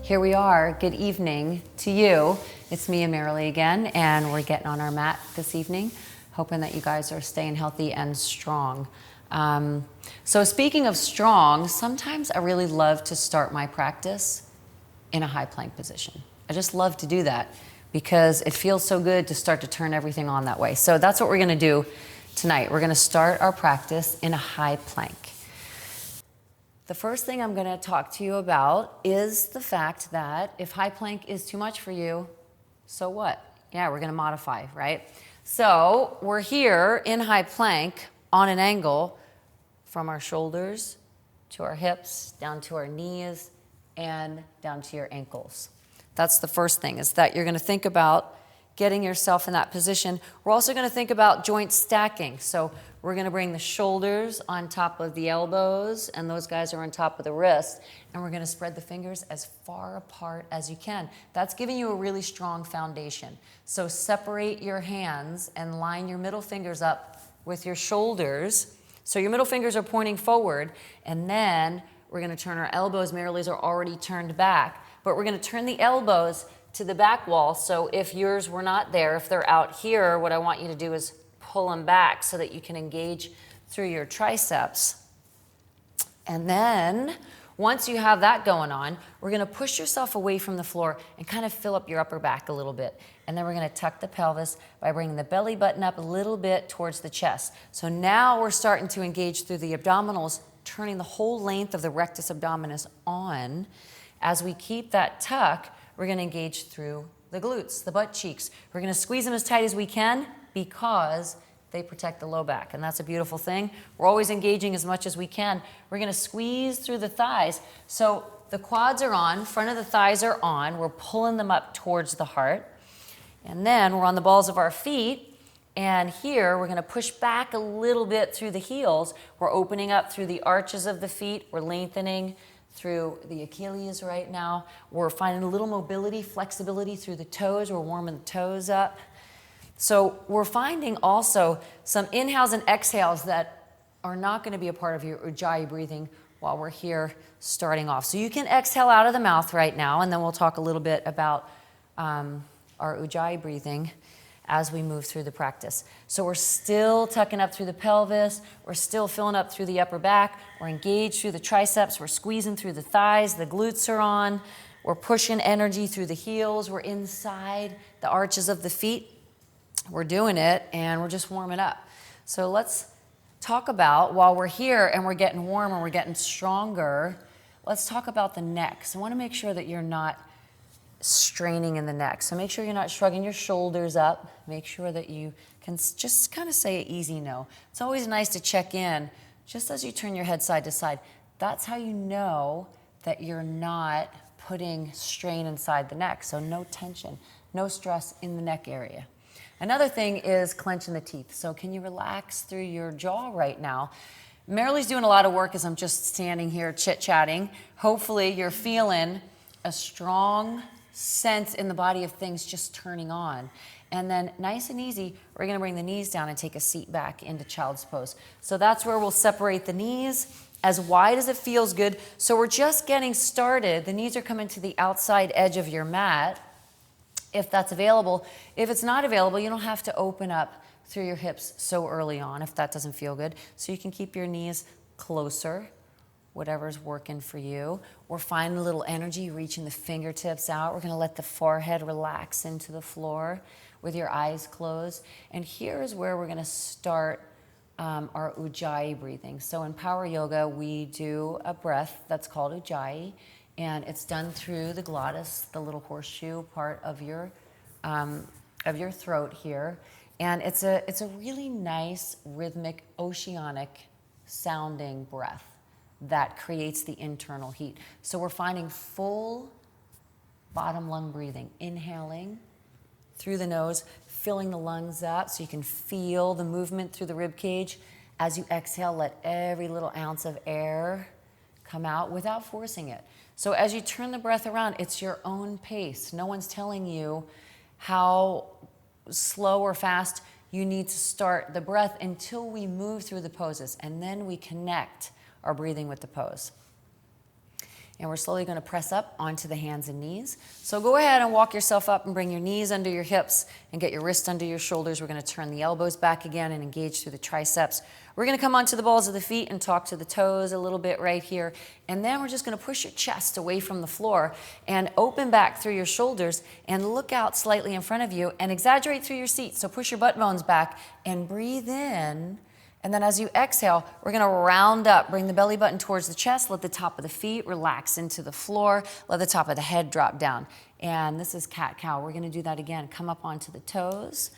here we are. Good evening to you. It's me and Marilee again, and we're getting on our mat this evening, hoping that you guys are staying healthy and strong. So speaking of strong, sometimes I really love to start my practice in a high plank position. I just love to do that because it feels so good to start to turn everything on that way. So that's what we're going to do tonight. We're going to start our practice in a high plank. The first thing I'm going to talk to you about is the fact that if high plank is too much for you, so what? Yeah, we're going to modify, right? So we're here in high plank on an angle from our shoulders to our hips, down to our knees, and down to your ankles. That's the first thing, is that you're going to think about getting yourself in that position. We're also going to think about joint stacking. So we're going to bring the shoulders on top of the elbows, and those guys are on top of the wrists, and we're going to spread the fingers as far apart as you can. That's giving you a really strong foundation. So separate your hands and line your middle fingers up with your shoulders. So your middle fingers are pointing forward, and then we're going to turn our elbows. Marilee's are already turned back, but we're going to turn the elbows to the back wall. So if yours were not there, if they're out here, what I want you to do is pull them back so that you can engage through your triceps. And then once you have that going on, we're going to push yourself away from the floor and kind of fill up your upper back a little bit. And then we're going to tuck the pelvis by bringing the belly button up a little bit towards the chest. So now we're starting to engage through the abdominals, turning the whole length of the rectus abdominis on. As we keep that tuck, we're going to engage through the glutes, the butt cheeks. We're going to squeeze them as tight as we can because they protect the low back, and that's a beautiful thing. We're always engaging as much as we can. We're going to squeeze through the thighs. So the quads are on, front of the thighs are on. We're pulling them up towards the heart. And then we're on the balls of our feet, and here we're going to push back a little bit through the heels. We're opening up through the arches of the feet. We're lengthening through the Achilles right now. We're finding a little mobility, flexibility through the toes. We're warming the toes up. So we're finding also some inhales and exhales that are not going to be a part of your Ujjayi breathing while we're here starting off. So you can exhale out of the mouth right now, and then we'll talk a little bit about our Ujjayi breathing as we move through the practice. So we're still tucking up through the pelvis. We're still filling up through the upper back. We're engaged through the triceps. We're squeezing through the thighs. The glutes are on. We're pushing energy through the heels. We're inside the arches of the feet. We're doing it, and we're just warming up. So let's talk about, while we're here and we're getting warm and we're getting stronger, let's talk about the neck. So I want to make sure that you're not straining in the neck. So make sure you're not shrugging your shoulders up. Make sure that you can just kind of say an easy no. It's always nice to check in just as you turn your head side to side. That's how you know that you're not putting strain inside the neck. So no tension, no stress in the neck area. Another thing is clenching the teeth. So can you relax through your jaw right now? Marilee's doing a lot of work as I'm just standing here chit-chatting. Hopefully you're feeling a strong sense in the body of things just turning on. And then nice and easy, we're going to bring the knees down and take a seat back into child's pose. So that's where we'll separate the knees as wide as it feels good. So we're just getting started. The knees are coming to the outside edge of your mat, if that's available. If it's not available, you don't have to open up through your hips so early on if that doesn't feel good. So you can keep your knees closer, whatever's working for you. We're finding a little energy, reaching the fingertips out. We're going to let the forehead relax into the floor with your eyes closed. And here's where we're going to start our Ujjayi breathing. So in power yoga, we do a breath that's called Ujjayi. And it's done through the glottis, the little horseshoe part of your throat here. And it's a really nice, rhythmic, oceanic sounding breath that creates the internal heat. So we're finding full bottom lung breathing, inhaling through the nose, filling the lungs up so you can feel the movement through the rib cage. As you exhale, let every little ounce of air come out without forcing it. So as you turn the breath around, it's your own pace. No one's telling you how slow or fast you need to start the breath until we move through the poses, and then we connect our breathing with the pose. And we're slowly going to press up onto the hands and knees. So go ahead and walk yourself up and bring your knees under your hips and get your wrist under your shoulders. We're going to turn the elbows back again and engage through the triceps. We're going to come onto the balls of the feet and talk to the toes a little bit right here. And then we're just going to push your chest away from the floor and open back through your shoulders and look out slightly in front of you and exaggerate through your seat. So push your butt bones back and breathe in. And then as you exhale, we're going to round up, bring the belly button towards the chest, let the top of the feet relax into the floor, let the top of the head drop down. And this is cat-cow. We're going to do that again. Come up onto the toes,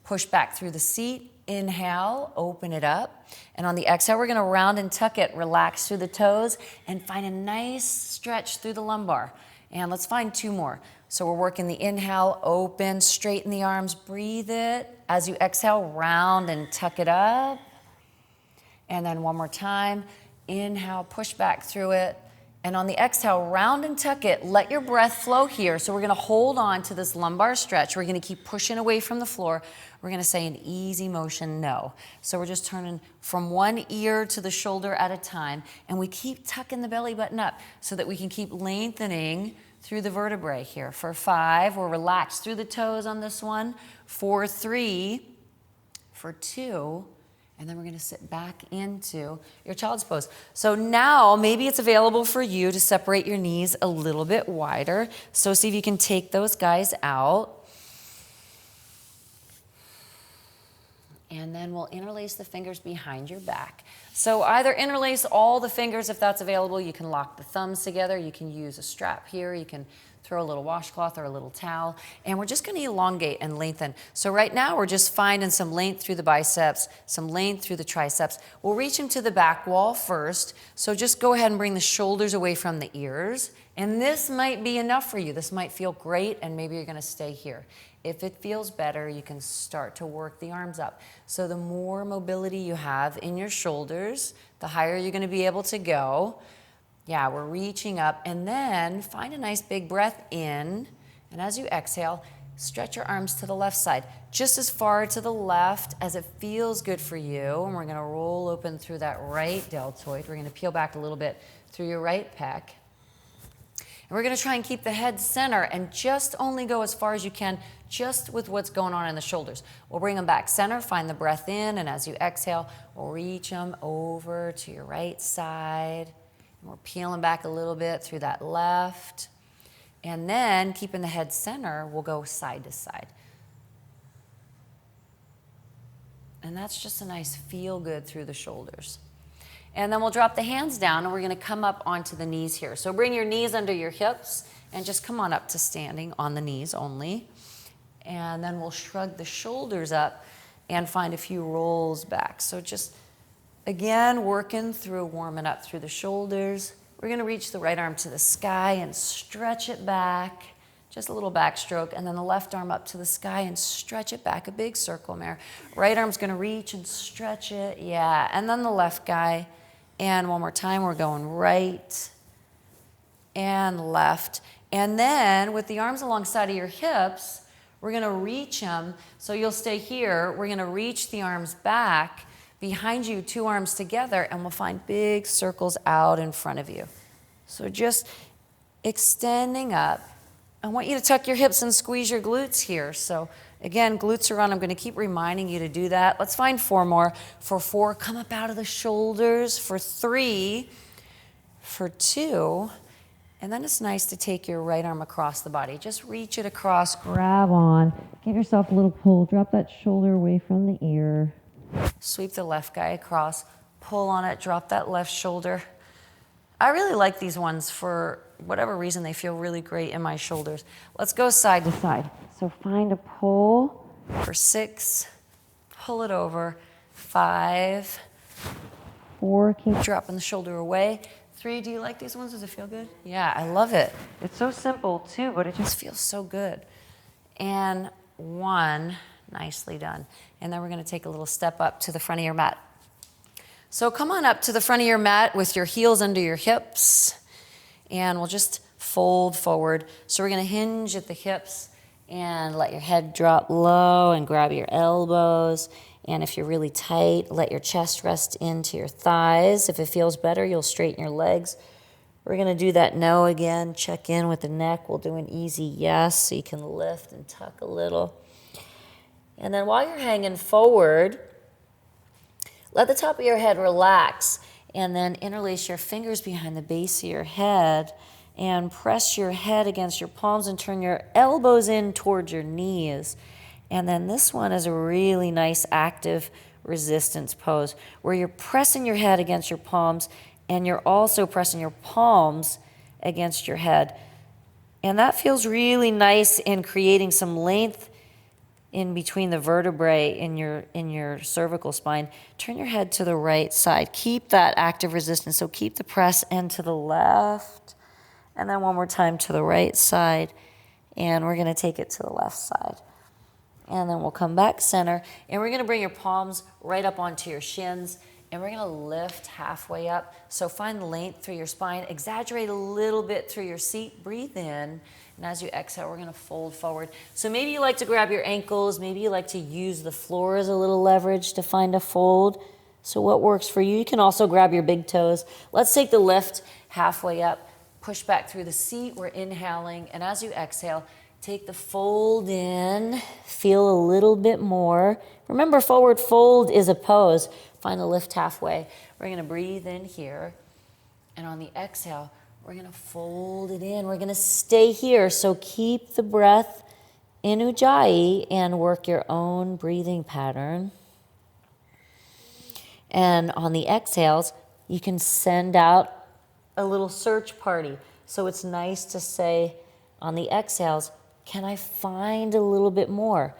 push back through the seat, inhale, open it up. And on the exhale, we're going to round and tuck it, relax through the toes, and find a nice stretch through the lumbar. And let's find 2 more. So we're working the inhale, open, straighten the arms, breathe it. As you exhale, round and tuck it up. And then one more time, inhale, push back through it. And on the exhale, round and tuck it. Let your breath flow here. So we're going to hold on to this lumbar stretch. We're going to keep pushing away from the floor. We're going to say an easy motion, no. So we're just turning from one ear to the shoulder at a time. And we keep tucking the belly button up so that we can keep lengthening through the vertebrae here. For 5, we're relaxed through the toes on this one. For 3, for 2, and then we're going to sit back into your child's pose. So now maybe it's available for you to separate your knees a little bit wider. So see if you can take those guys out. And then we'll interlace the fingers behind your back. So either interlace all the fingers if that's available. You can lock the thumbs together. You can use a strap here. You can throw a little washcloth or a little towel. And we're just going to elongate and lengthen. So right now we're just finding some length through the biceps, some length through the triceps. We'll reach them to the back wall first. So just go ahead and bring the shoulders away from the ears. And this might be enough for you. This might feel great, and maybe you're going to stay here. If it feels better, you can start to work the arms up. So the more mobility you have in your shoulders, the higher you're going to be able to go. Yeah, we're reaching up, and then find a nice big breath in. And as you exhale, stretch your arms to the left side, just as far to the left as it feels good for you. And we're going to roll open through that right deltoid. We're going to peel back a little bit through your right pec. And we're going to try and keep the head center and just only go as far as you can, just with what's going on in the shoulders. We'll bring them back center, find the breath in, and as you exhale, we'll reach them over to your right side. And we're peeling back a little bit through that left. And then, keeping the head center, we'll go side to side. And that's just a nice feel good through the shoulders. And then we'll drop the hands down, and we're going to come up onto the knees here. So bring your knees under your hips and just come on up to standing on the knees only. And then we'll shrug the shoulders up and find a few rolls back. So just, again, working through, warming up through the shoulders. We're going to reach the right arm to the sky and stretch it back. Just a little backstroke. And then the left arm up to the sky and stretch it back. A big circle, Mare. Right arm's going to reach and stretch it. Yeah. And then the left guy. And one more time, we're going right and left. And then with the arms alongside of your hips, we're going to reach them. So you'll stay here. We're going to reach the arms back behind you, 2 arms together, and we'll find big circles out in front of you. So just extending up. I want you to tuck your hips and squeeze your glutes here. So again, glutes are on. I'm going to keep reminding you to do that. Let's find 4 more. For 4, come up out of the shoulders. For 3, for 2, and then it's nice to take your right arm across the body. Just reach it across, grab on, give yourself a little pull, drop that shoulder away from the ear. Sweep the left guy across, pull on it, drop that left shoulder. I really like these ones for whatever reason. They feel really great in my shoulders. Let's go side to side. So find a pull for 6, pull it over, 5, 4, keep dropping the shoulder away. 3, do you like these ones? Does it feel good? Yeah, I love it. It's so simple too, but it just feels so good. And 1, nicely done. And then we're going to take a little step up to the front of your mat. So come on up to the front of your mat with your heels under your hips, and we'll just fold forward. So we're going to hinge at the hips and let your head drop low and grab your elbows. And if you're really tight, let your chest rest into your thighs. If it feels better, you'll straighten your legs. We're going to do that no again. Check in with the neck. We'll do an easy yes, so you can lift and tuck a little. And then while you're hanging forward, let the top of your head relax, and then interlace your fingers behind the base of your head and press your head against your palms and turn your elbows in towards your knees. And then this one is a really nice active resistance pose where you're pressing your head against your palms and you're also pressing your palms against your head. And that feels really nice in creating some length in between the vertebrae in your cervical spine. Turn your head to the right side. Keep that active resistance. So keep the press and to the left. And then one more time to the right side. And we're going to take it to the left side. And then we'll come back center. And we're going to bring your palms right up onto your shins. And we're going to lift halfway up. So find length through your spine. Exaggerate a little bit through your seat. Breathe in. And as you exhale, we're going to fold forward. So maybe you like to grab your ankles. Maybe you like to use the floor as a little leverage to find a fold. So what works for you? You can also grab your big toes. Let's take the lift halfway up. Push back through the seat. We're inhaling. And as you exhale, take the fold in. Feel a little bit more. Remember, forward fold is a pose. Find the lift halfway. We're going to breathe in here. And on the exhale, we're going to fold it in. We're going to stay here. So keep the breath in Ujjayi and work your own breathing pattern. And on the exhales, you can send out a little search party. So it's nice to say on the exhales, can I find a little bit more?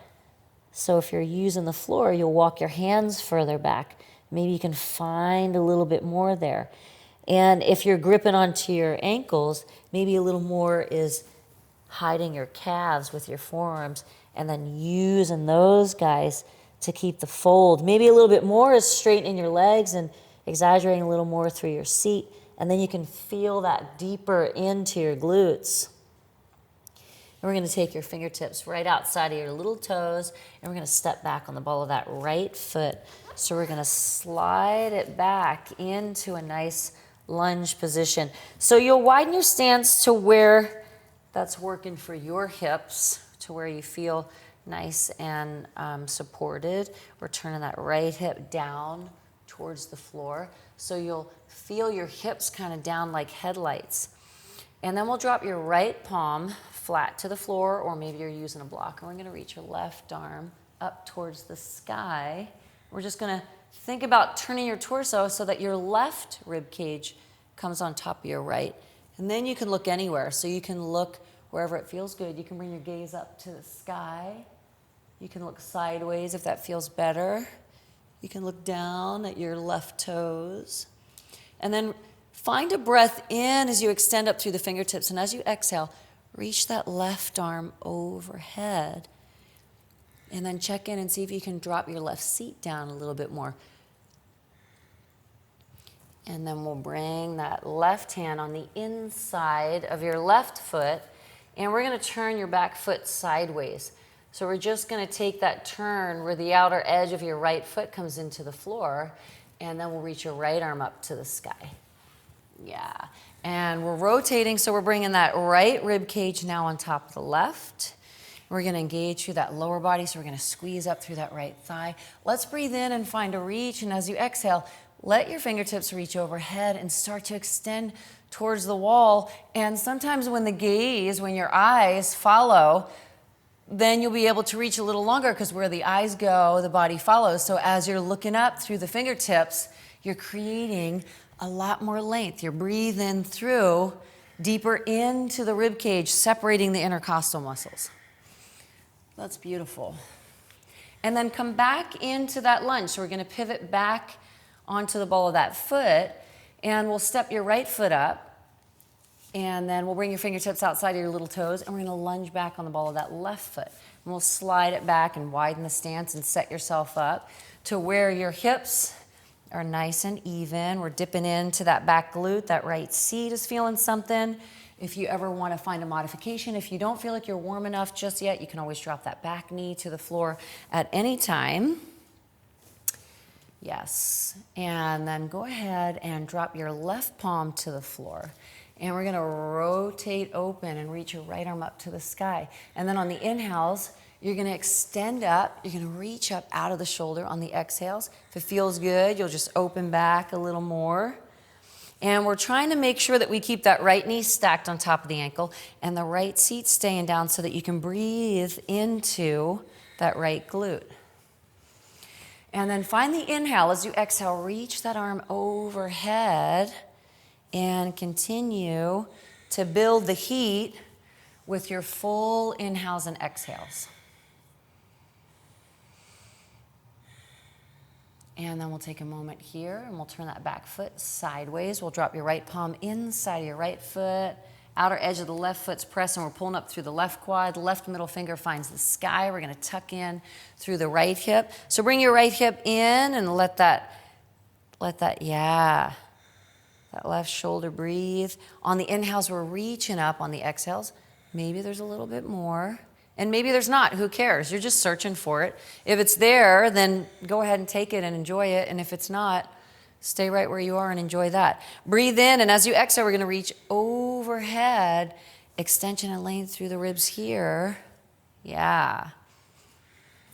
So if you're using the floor, you'll walk your hands further back. Maybe you can find a little bit more there. And if you're gripping onto your ankles, maybe a little more is hiding your calves with your forearms and then using those guys to keep the fold. Maybe a little bit more is straightening your legs and exaggerating a little more through your seat. And then you can feel that deeper into your glutes. And we're going to take your fingertips right outside of your little toes, and we're going to step back on the ball of that right foot. So we're going to slide it back into a nice lunge position. So you'll widen your stance to where that's working for your hips, to where you feel nice and supported. We're turning that right hip down towards the floor. So you'll feel your hips kind of down like headlights. And then we'll drop your right palm flat to the floor, or maybe you're using a block. And we're going to reach your left arm up towards the sky. We're just going to think about turning your torso so that your left rib cage comes on top of your right. And then you can look anywhere. So you can look wherever it feels good. You can bring your gaze up to the sky. You can look sideways if that feels better. You can look down at your left toes. And then find a breath in as you extend up through the fingertips. And as you exhale, reach that left arm overhead. And then check in and see if you can drop your left seat down a little bit more. And then we'll bring that left hand on the inside of your left foot. And we're going to turn your back foot sideways. So we're just going to take that turn where the outer edge of your right foot comes into the floor. And then we'll reach your right arm up to the sky. Yeah. And we're rotating, so we're bringing that right rib cage now on top of the left. We're going to engage through that lower body, so we're going to squeeze up through that right thigh. Let's breathe in and find a reach, and as you exhale, let your fingertips reach overhead and start to extend towards the wall. And sometimes when your eyes follow, then you'll be able to reach a little longer, because where the eyes go, the body follows. So as you're looking up through the fingertips, you're creating a lot more length. You're breathing through deeper into the rib cage, separating the intercostal muscles. That's beautiful. And then come back into that lunge. So we're going to pivot back onto the ball of that foot, and we'll step your right foot up, and then we'll bring your fingertips outside of your little toes, and we're going to lunge back on the ball of that left foot. And we'll slide it back and widen the stance and set yourself up to where your hips are nice and even. We're dipping into that back glute. That right seat is feeling something. If you ever want to find a modification, if you don't feel like you're warm enough just yet, you can always drop that back knee to the floor at any time. Yes. And then go ahead and drop your left palm to the floor. And we're gonna rotate open and reach your right arm up to the sky. And then on the inhales, you're gonna extend up. You're gonna reach up out of the shoulder on the exhales. If it feels good, you'll just open back a little more. And we're trying to make sure that we keep that right knee stacked on top of the ankle and the right seat staying down so that you can breathe into that right glute. And then find the inhale. As you exhale, reach that arm overhead and continue to build the heat with your full inhales and exhales. And then we'll take a moment here and we'll turn that back foot sideways. We'll drop your right palm inside of your right foot. Outer edge of the left foot's pressing. We're pulling up through the left quad. Left middle finger finds the sky. We're going to tuck in through the right hip. So bring your right hip in and let that left shoulder breathe. On the inhales, we're reaching up. On the exhales, maybe there's a little bit more. And maybe there's not. Who cares? You're just searching for it. If it's there, then go ahead and take it and enjoy it. And if it's not, stay right where you are and enjoy that. Breathe in, and as you exhale, we're going to reach overhead. Extension and length through the ribs here. Yeah.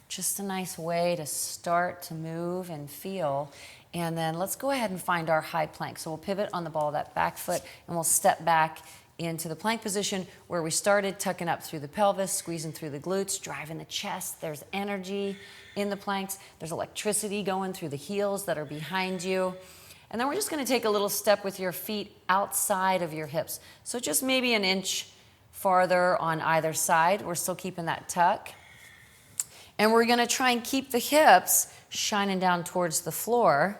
Just a nice way to start to move and feel. And then let's go ahead and find our high plank. So we'll pivot on the ball of that back foot, and we'll step back into the plank position where we started, tucking up through the pelvis, squeezing through the glutes, driving the chest. There's energy in the planks. There's electricity going through the heels that are behind you. And then we're just going to take a little step with your feet outside of your hips. So just maybe an inch farther on either side. We're still keeping that tuck. And we're going to try and keep the hips shining down towards the floor.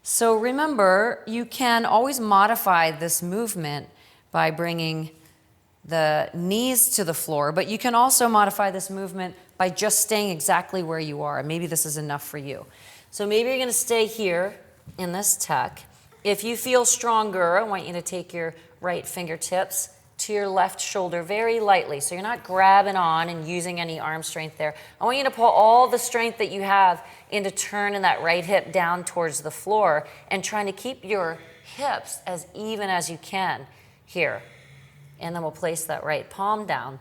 So remember, you can always modify this movement by bringing the knees to the floor, but you can also modify this movement by just staying exactly where you are. Maybe this is enough for you. So maybe you're gonna stay here in this tuck. If you feel stronger, I want you to take your right fingertips to your left shoulder very lightly. So you're not grabbing on and using any arm strength there. I want you to pull all the strength that you have into turning that right hip down towards the floor and trying to keep your hips as even as you can here. And then we'll place that right palm down.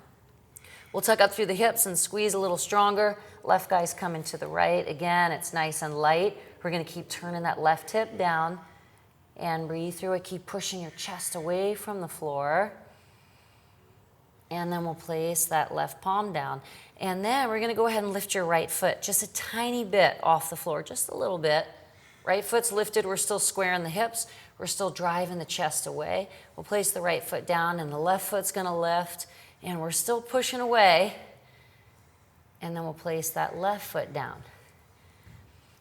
We'll tuck up through the hips and squeeze a little stronger. Left guy's coming to the right. Again, it's nice and light. We're gonna keep turning that left hip down and breathe through it. Keep pushing your chest away from the floor. And then we'll place that left palm down. And then we're gonna go ahead and lift your right foot just a tiny bit off the floor, just a little bit. Right foot's lifted, we're still squaring the hips. We're still driving the chest away. We'll place the right foot down and the left foot's gonna lift, and we're still pushing away. And then we'll place that left foot down.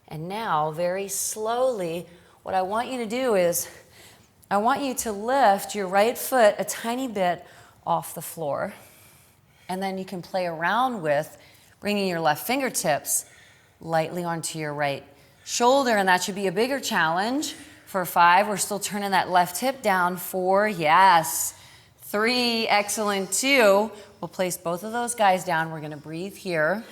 And now, very slowly, what I want you to do is, I want you to lift your right foot a tiny bit off the floor. And then you can play around with bringing your left fingertips lightly onto your right shoulder, and that should be a bigger challenge. For 5, we're still turning that left hip down. 4, yes. 3, excellent. 2, we'll place both of those guys down. We're gonna breathe here.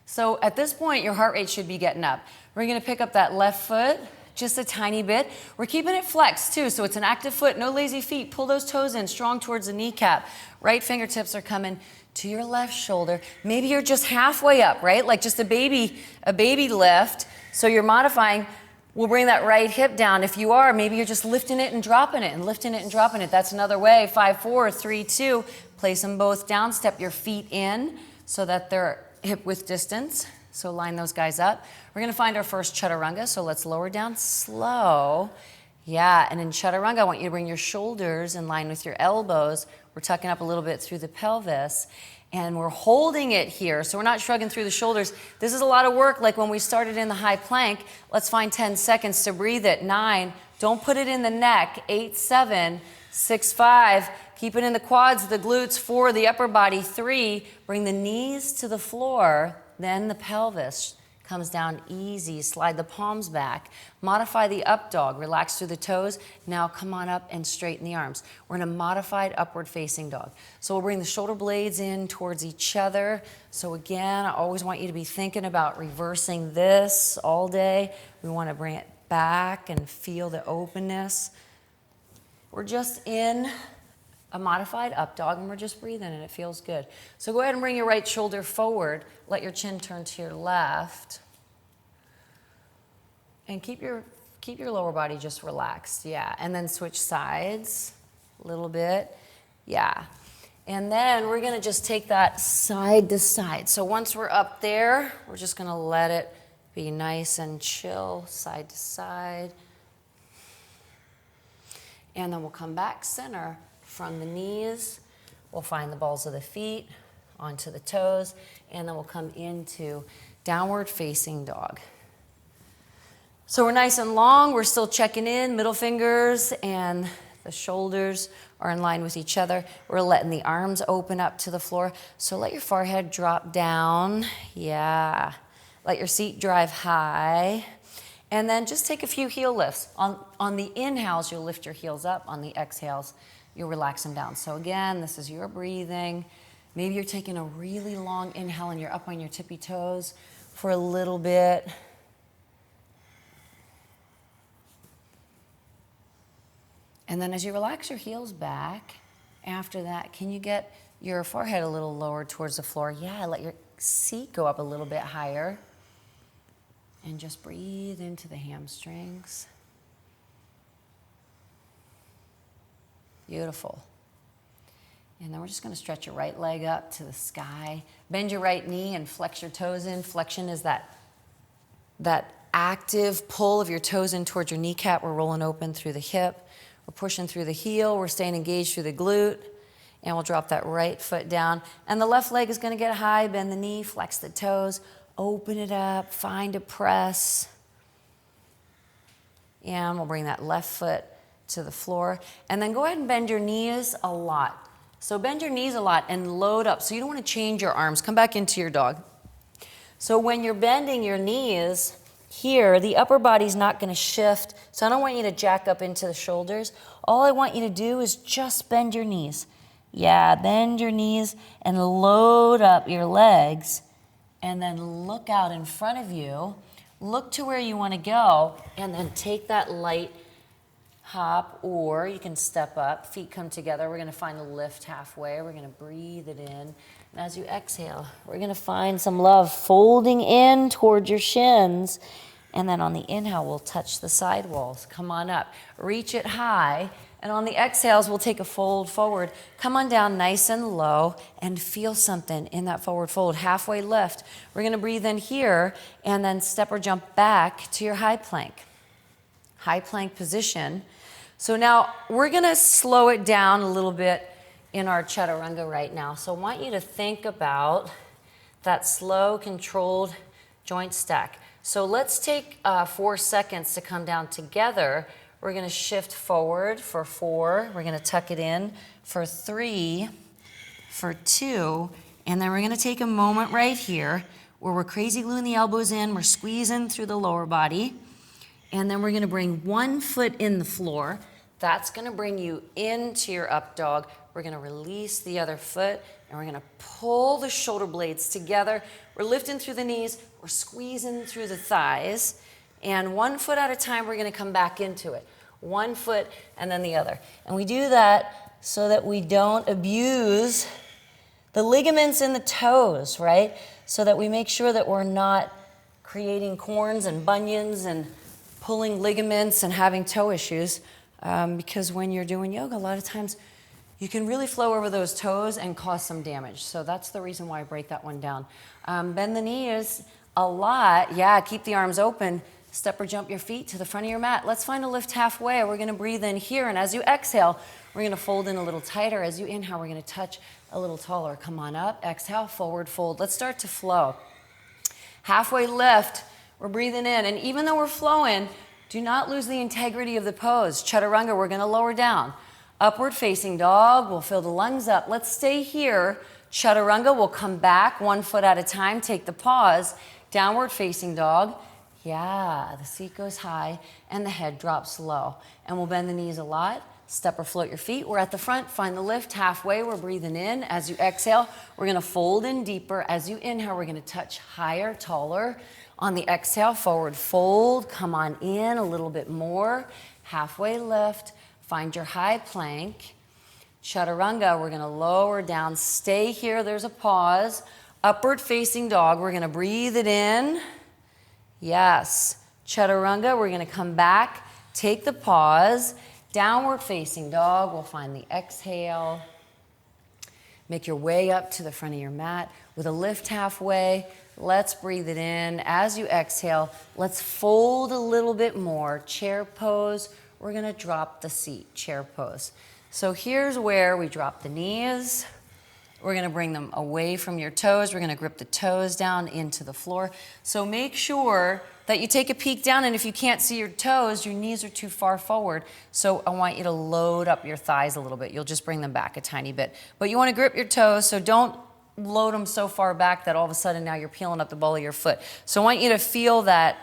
So at this point, your heart rate should be getting up. We're gonna pick up that left foot just a tiny bit. We're keeping it flexed too, so it's an active foot, no lazy feet. Pull those toes in, strong towards the kneecap. Right fingertips are coming to your left shoulder. Maybe you're just halfway up, right? Like just a baby lift. So you're modifying. We'll bring that right hip down. If you are, maybe you're just lifting it and dropping it and lifting it and dropping it. That's another way. 5, 4, 3, 2. Place them both down. Step your feet in so that they're hip width distance. So line those guys up. We're gonna find our first chaturanga. So let's lower down slow. Yeah, and in chaturanga, I want you to bring your shoulders in line with your elbows. We're tucking up a little bit through the pelvis. And we're holding it here, so we're not shrugging through the shoulders. This is a lot of work, like when we started in the high plank. Let's find 10 seconds to breathe it. 9, don't put it in the neck. 8, 7, 6, 5, keep it in the quads, the glutes. 4, the upper body. 3, bring the knees to the floor, then the pelvis comes down easy. Slide the palms back. Modify the up dog. Relax through the toes. Now come on up and straighten the arms. We're in a modified upward facing dog. So we'll bring the shoulder blades in towards each other. So again, I always want you to be thinking about reversing this all day. We want to bring it back and feel the openness. we're just in a modified up dog, and we're just breathing, and it feels good. So go ahead and bring your right shoulder forward. Let your chin turn to your left. And keep your lower body just relaxed, yeah. And then switch sides a little bit, yeah. And then we're gonna just take that side to side. So once we're up there, we're just gonna let it be nice and chill, side to side. And then we'll come back center from the knees. We'll find the balls of the feet onto the toes, and then we'll come into downward facing dog. So we're nice and long, we're still checking in, middle fingers and the shoulders are in line with each other. We're letting the arms open up to the floor. So let your forehead drop down, yeah. Let your seat drive high. And then just take a few heel lifts. On the inhales, you'll lift your heels up. On the exhales, you'll relax them down. So again, this is your breathing. Maybe you're taking a really long inhale and you're up on your tippy toes for a little bit. And then as you relax your heels back, after that, can you get your forehead a little lower towards the floor? Yeah, let your seat go up a little bit higher. And just breathe into the hamstrings. Beautiful. And then we're just going to stretch your right leg up to the sky. Bend your right knee and flex your toes in. Flexion is that active pull of your toes in towards your kneecap. We're rolling open through the hip. We're pushing through the heel. We're staying engaged through the glute. And we'll drop that right foot down. And the left leg is going to get high. Bend the knee, flex the toes. Open it up, find a press. And we'll bring that left foot to the floor. And then go ahead and bend your knees a lot. So bend your knees a lot and load up. So you don't want to change your arms. Come back into your dog. So when you're bending your knees here, the upper body's not going to shift. So I don't want you to jack up into the shoulders. All I want you to do is just bend your knees. Yeah, bend your knees and load up your legs. And then look out in front of you, look to where you want to go, and then take that light hop, or you can step up, feet come together. We're going to find a lift halfway. We're going to breathe it in. And as you exhale, we're going to find some love folding in towards your shins. And then on the inhale, we'll touch the side walls. Come on up. Reach it high. And on the exhales, we'll take a fold forward. Come on down nice and low and feel something in that forward fold. Halfway lift. We're going to breathe in here and then step or jump back to your high plank. High plank position. So now we're going to slow it down a little bit in our chaturanga right now. So I want you to think about that slow, controlled joint stack. So let's take 4 seconds to come down together. We're going to shift forward for 4. We're going to tuck it in for 3, for 2. And then we're going to take a moment right here where we're crazy gluing the elbows in. We're squeezing through the lower body. And then we're going to bring one foot in the floor. That's going to bring you into your up dog. We're going to release the other foot. And we're going to pull the shoulder blades together. We're lifting through the knees. We're squeezing through the thighs. And one foot at a time, we're going to come back into it. One foot and then the other. And we do that so that we don't abuse the ligaments in the toes, right? So that we make sure that we're not creating corns and bunions and pulling ligaments and having toe issues. Because when you're doing yoga, a lot of times you can really flow over those toes and cause some damage. So that's the reason why I break that one down. Bend the knees a lot. Yeah, keep the arms open. Step or jump your feet to the front of your mat. Let's find a lift halfway. We're going to breathe in here. And as you exhale, we're going to fold in a little tighter. As you inhale, we're going to touch a little taller. Come on up. Exhale, forward fold. Let's start to flow. Halfway lift. We're breathing in. And even though we're flowing, do not lose the integrity of the pose. Chaturanga, we're going to lower down. Upward facing dog. We'll fill the lungs up. Let's stay here. Chaturanga, we'll come back 1 foot at a time. Take the pause. Downward facing dog. Yeah, the seat goes high and the head drops low. And we'll bend the knees a lot. Step or float your feet. We're at the front. Find the lift halfway. We're breathing in. As you exhale, we're going to fold in deeper. As you inhale, we're going to touch higher, taller. On the exhale, forward fold. Come on in a little bit more. Halfway lift. Find your high plank. Chaturanga, we're gonna lower down, stay here, there's a pause. Upward facing dog, we're gonna breathe it in. Yes. Chaturanga, we're gonna come back, take the pause. Downward facing dog, we'll find the exhale. Make your way up to the front of your mat with a lift halfway. Let's breathe it in. As you exhale, let's fold a little bit more. Chair pose, we're gonna drop the seat, chair pose. So here's where we drop the knees. We're gonna bring them away from your toes. We're gonna grip the toes down into the floor. So make sure that you take a peek down, and if you can't see your toes, your knees are too far forward. So I want you to load up your thighs a little bit. You'll just bring them back a tiny bit. But you wanna grip your toes, so don't load them so far back that all of a sudden now you're peeling up the ball of your foot. So I want you to feel that,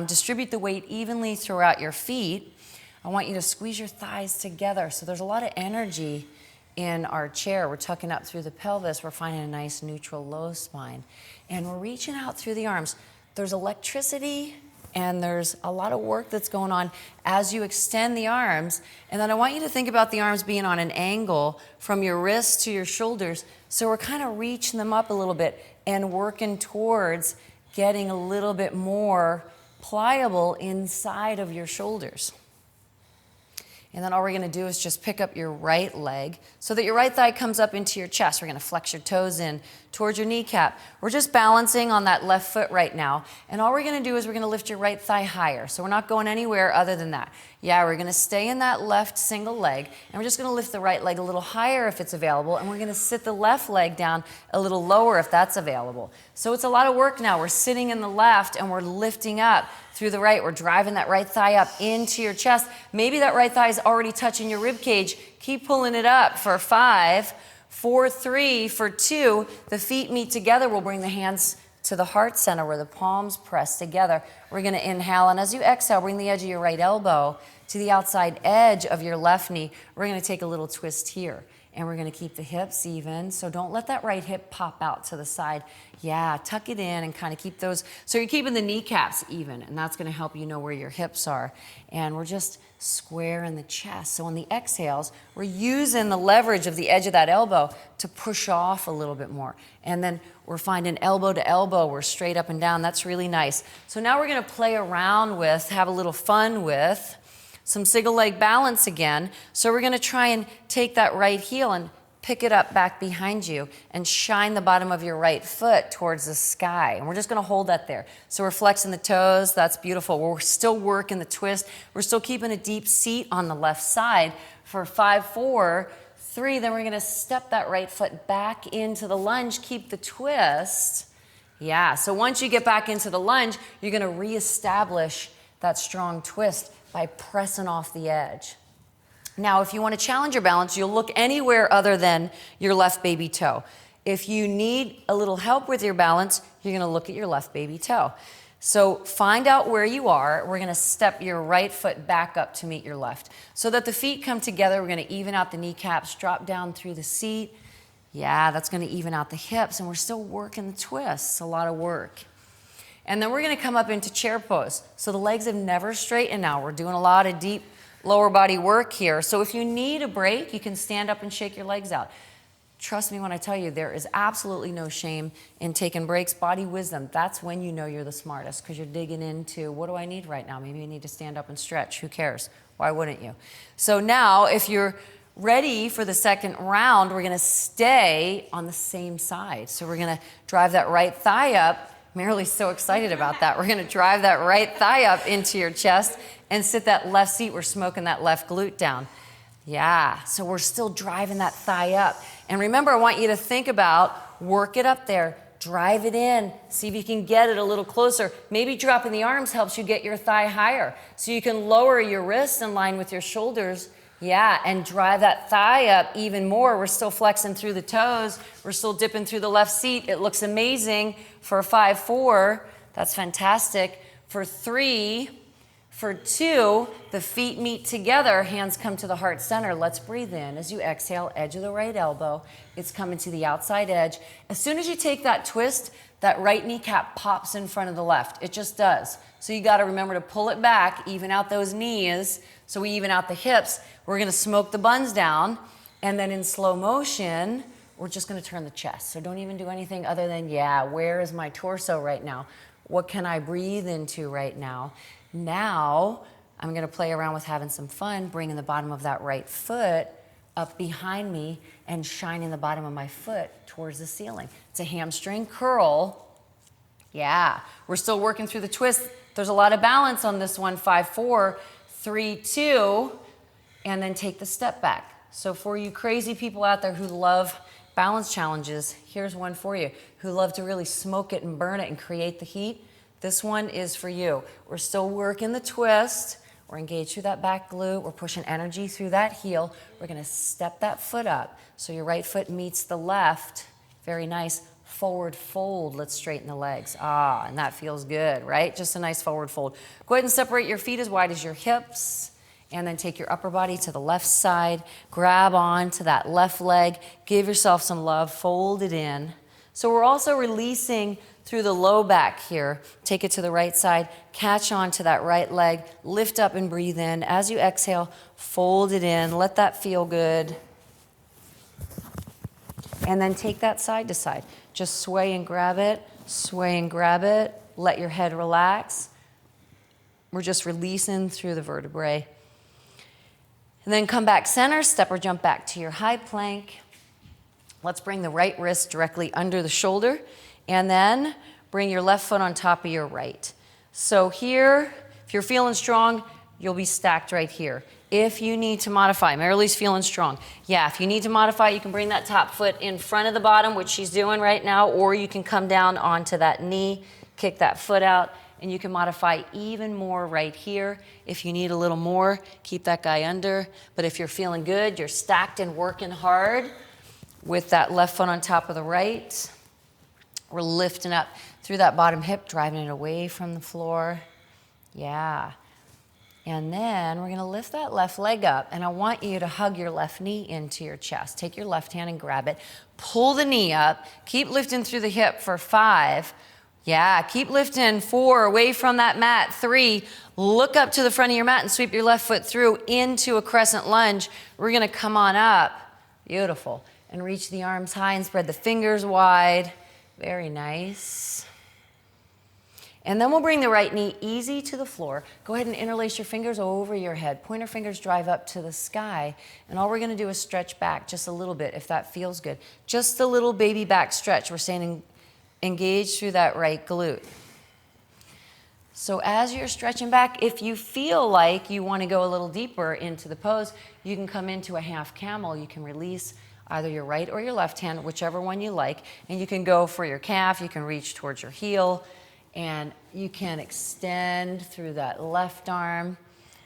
distribute the weight evenly throughout your feet. I want you to squeeze your thighs together. So there's a lot of energy in our chair. We're tucking up through the pelvis. We're finding a nice neutral low spine. And we're reaching out through the arms. There's electricity and there's a lot of work that's going on as you extend the arms. And then I want you to think about the arms being on an angle from your wrists to your shoulders. So we're kind of reaching them up a little bit and working towards getting a little bit more pliable inside of your shoulders. And then all we're gonna do is just pick up your right leg so that your right thigh comes up into your chest. We're gonna flex your toes in towards your kneecap. We're just balancing on that left foot right now. And all we're gonna do is we're gonna lift your right thigh higher. So we're not going anywhere other than that. Yeah, we're gonna stay in that left single leg, and we're just gonna lift the right leg a little higher if it's available, and we're gonna sit the left leg down a little lower if that's available. So it's a lot of work now. We're sitting in the left and we're lifting up through the right. We're driving that right thigh up into your chest. Maybe that right thigh is already touching your rib cage. Keep pulling it up for 5, for 3, for 2. The feet meet together. We'll bring the hands to the heart center where the palms press together. We're gonna inhale, and as you exhale, bring the edge of your right elbow to the outside edge of your left knee. We're gonna take a little twist here. And we're gonna keep the hips even, so don't let that right hip pop out to the side. Yeah, tuck it in and kind of keep those, so you're keeping the kneecaps even, and that's gonna help you know where your hips are. And we're just square in the chest. So on the exhales, we're using the leverage of the edge of that elbow to push off a little bit more. And then we're finding elbow to elbow, we're straight up and down. That's really nice. So now we're gonna play around with, have a little fun with some single leg balance again. So we're gonna try and take that right heel and pick it up back behind you and shine the bottom of your right foot towards the sky. And we're just gonna hold that there. So we're flexing the toes, that's beautiful. We're still working the twist. We're still keeping a deep seat on the left side for 5, 4, 3. Then we're gonna step that right foot back into the lunge, keep the twist. Yeah, so once you get back into the lunge, you're gonna reestablish that strong twist by pressing off the edge. Now, if you want to challenge your balance, you'll look anywhere other than your left baby toe. If you need a little help with your balance, you're going to look at your left baby toe. So find out where you are. We're going to step your right foot back up to meet your left. So that the feet come together, we're going to even out the kneecaps, drop down through the seat. Yeah, that's going to even out the hips, and we're still working the twists. A lot of work. And then we're gonna come up into chair pose. So the legs have never straightened now. We're doing a lot of deep lower body work here. So if you need a break, you can stand up and shake your legs out. Trust me when I tell you, there is absolutely no shame in taking breaks. Body wisdom, that's when you know you're the smartest, because you're digging into, what do I need right now? Maybe I need to stand up and stretch. Who cares? Why wouldn't you? So now, if you're ready for the second round, we're gonna stay on the same side. So we're gonna drive that right thigh up. Marily's so excited about that. We're gonna drive that right thigh up into your chest and sit that left seat. We're smoking that left glute down. Yeah, so we're still driving that thigh up. And remember, I want you to think about, work it up there, drive it in, see if you can get it a little closer. Maybe dropping the arms helps you get your thigh higher. So you can lower your wrists in line with your shoulders. Yeah, and drive that thigh up even more. We're still flexing through the toes. We're still dipping through the left seat. It looks amazing. For 5, 4, that's fantastic. For 3, for 2, the feet meet together. Hands come to the heart center. Let's breathe in. As you exhale, edge of the right elbow. It's coming to the outside edge. As soon as you take that twist, that right kneecap pops in front of the left. It just does. So you got to remember to pull it back, even out those knees, So we even out the hips. We're gonna smoke the buns down, and then in slow motion, we're just gonna turn the chest. So don't even do anything other than, yeah, where is my torso right now? What can I breathe into right now? Now, I'm gonna play around with having some fun, bringing the bottom of that right foot up behind me and shining the bottom of my foot towards the ceiling. It's a hamstring curl. Yeah, we're still working through the twist. There's a lot of balance on this one. 5, 4, 3, 2, and then take the step back. So for you crazy people out there who love balance challenges, here's one for you. Who love to really smoke it and burn it and create the heat. This one is for you. We're still working the twist. We're engaged through that back glute. We're pushing energy through that heel. We're gonna step that foot up. So your right foot meets the left. Very nice. Forward fold. Let's straighten the legs. Ah, and that feels good, right? Just a nice forward fold. Go ahead and separate your feet as wide as your hips. And then take your upper body to the left side. Grab on to that left leg. Give yourself some love. Fold it in. So we're also releasing through the low back here. Take it to the right side. Catch on to that right leg. Lift up and breathe in. As you exhale, fold it in. Let that feel good. And then take that side to side. Just sway and grab it. Sway and grab it. Let your head relax. We're just releasing through the vertebrae. And then come back center. Step or jump back to your high plank. Let's bring the right wrist directly under the shoulder. And then bring your left foot on top of your right. So here, if you're feeling strong, you'll be stacked right here. If you need to modify, Marilee's feeling strong. Yeah, if you need to modify, you can bring that top foot in front of the bottom, which she's doing right now, or you can come down onto that knee, kick that foot out, and you can modify even more right here. If you need a little more, keep that guy under. But if you're feeling good, you're stacked and working hard with that left foot on top of the right. We're lifting up through that bottom hip, driving it away from the floor. Yeah. And then we're gonna lift that left leg up, and I want you to hug your left knee into your chest. Take your left hand and grab it. Pull the knee up. Keep lifting through the hip for 5. Yeah, keep lifting. 4, away from that mat. 3, look up to the front of your mat and sweep your left foot through into a crescent lunge. We're gonna come on up. Beautiful. And reach the arms high and spread the fingers wide. Very nice. And then we'll bring the right knee easy to the floor. Go ahead and interlace your fingers over your head. Pointer fingers drive up to the sky. And all we're gonna do is stretch back just a little bit if that feels good. Just a little baby back stretch. We're staying engaged through that right glute. So as you're stretching back, if you feel like you wanna go a little deeper into the pose, you can come into a half camel. You can release either your right or your left hand, whichever one you like. And you can go for your calf. You can reach towards your heel. And you can extend through that left arm.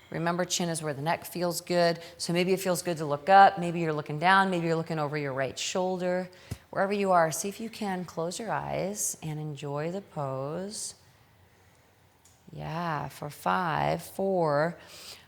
Remember, chin is where the neck feels good. So maybe it feels good to look up. Maybe you're looking down. Maybe you're looking over your right shoulder. Wherever you are, see if you can close your eyes and enjoy the pose. Yeah, for 5, 4,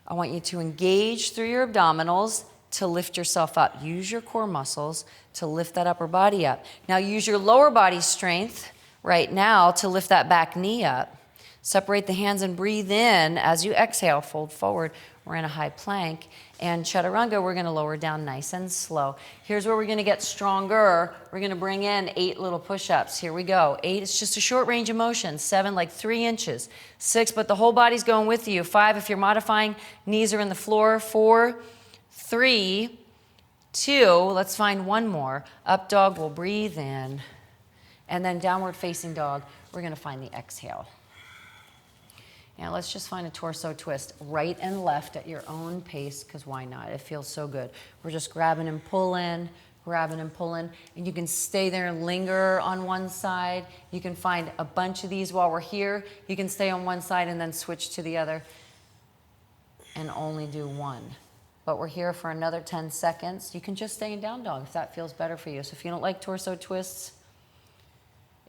I want you to engage through your abdominals to lift yourself up. Use your core muscles to lift that upper body up. Now use your lower body strength right now to lift that back knee up. Separate the hands and breathe in. As you exhale, fold forward. We're in a high plank. And chaturanga, we're gonna lower down nice and slow. Here's where we're gonna get stronger. We're gonna bring in 8 little push-ups. Here we go. 8, it's just a short range of motion. 7, like 3 inches. 6, but the whole body's going with you. 5, if you're modifying, knees are in the floor. 4, 3, 2, let's find one more. Up dog, we'll breathe in. And then downward facing dog, we're gonna find the exhale. Now let's just find a torso twist, right and left at your own pace, because why not? It feels so good. We're just grabbing and pulling, and you can stay there and linger on one side. You can find a bunch of these while we're here. You can stay on one side and then switch to the other and only do one. But we're here for another 10 seconds. You can just stay in down dog if that feels better for you. So if you don't like torso twists,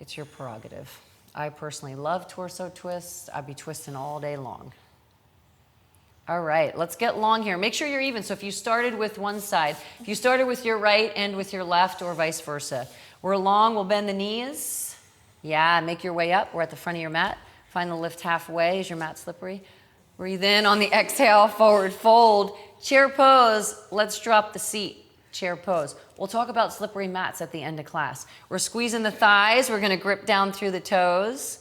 it's your prerogative. I personally love torso twists. I'd be twisting all day long. All right, let's get long here. Make sure you're even. So if you started with one side, if you started with your right, end with your left, or vice versa. We're long, we'll bend the knees. Yeah, make your way up. We're at the front of your mat. Find the lift halfway. Is your mat slippery? Breathe in on the exhale, forward fold. Chair pose, let's drop the seat. Chair pose. We'll talk about slippery mats at the end of class. We're squeezing the thighs, we're gonna grip down through the toes.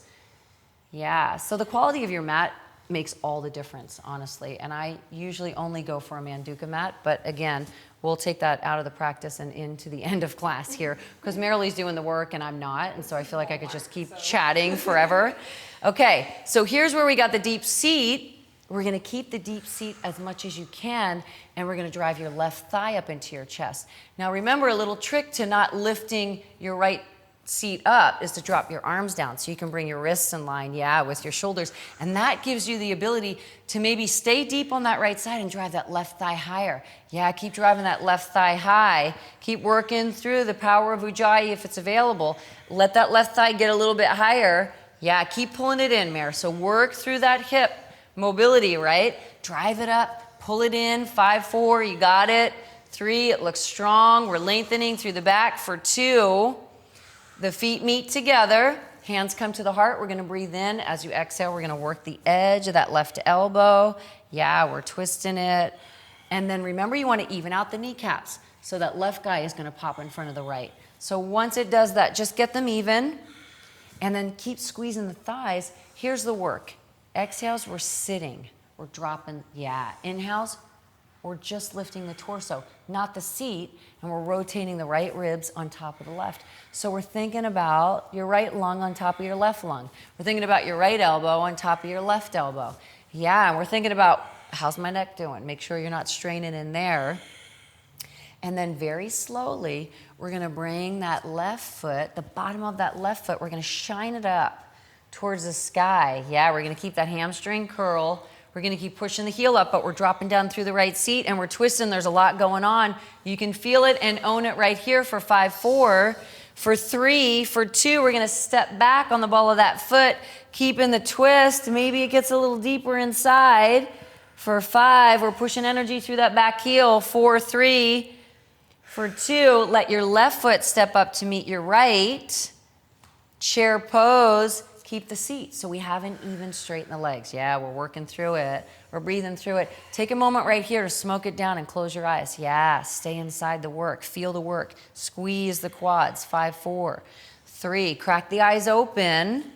Yeah, so the quality of your mat makes all the difference, honestly. And I usually only go for a Manduka mat, but again, we'll take that out of the practice and into the end of class here, because Marilee's doing the work and I'm not, and so I feel like I could just keep chatting forever. Okay, so here's where we got the deep seat. We're gonna keep the deep seat as much as you can, and we're gonna drive your left thigh up into your chest. Now remember, a little trick to not lifting your right seat up is to drop your arms down so you can bring your wrists in line, yeah, with your shoulders. And that gives you the ability to maybe stay deep on that right side and drive that left thigh higher. Yeah, keep driving that left thigh high. Keep working through the power of Ujjayi if it's available. Let that left thigh get a little bit higher. Yeah, keep pulling it in, Mare. So work through that hip mobility, right? Drive it up, pull it in, 5-4, you got it. 3, it looks strong. We're lengthening through the back for 2. The feet meet together, hands come to the heart. We're gonna breathe in. As you exhale, we're gonna work the edge of that left elbow. Yeah, we're twisting it. And then remember, you wanna even out the kneecaps. So that left guy is gonna pop in front of the right. So once it does that, just get them even. And then keep squeezing the thighs. Here's the work. Exhales, we're sitting. We're dropping, yeah. Inhales, we're just lifting the torso, not the seat, and we're rotating the right ribs on top of the left. So we're thinking about your right lung on top of your left lung. We're thinking about your right elbow on top of your left elbow. Yeah, and we're thinking about, how's my neck doing? Make sure you're not straining in there. And then very slowly, we're gonna bring that left foot, the bottom of that left foot, we're gonna shine it up towards the sky. Yeah, we're gonna keep that hamstring curl. We're gonna keep pushing the heel up, but we're dropping down through the right seat and we're twisting. There's a lot going on. You can feel it and own it right here for 5-4. For 3, for 2, we're gonna step back on the ball of that foot, keeping the twist. Maybe it gets a little deeper inside. For 5, we're pushing energy through that back heel. 4, 3. For 2, let your left foot step up to meet your right. Chair pose. Keep the seat so we haven't even straightened the legs. Yeah, we're working through it. We're breathing through it. Take a moment right here to smoke it down and close your eyes. Yeah, stay inside the work. Feel the work. Squeeze the quads. 5-4. 3, crack the eyes open.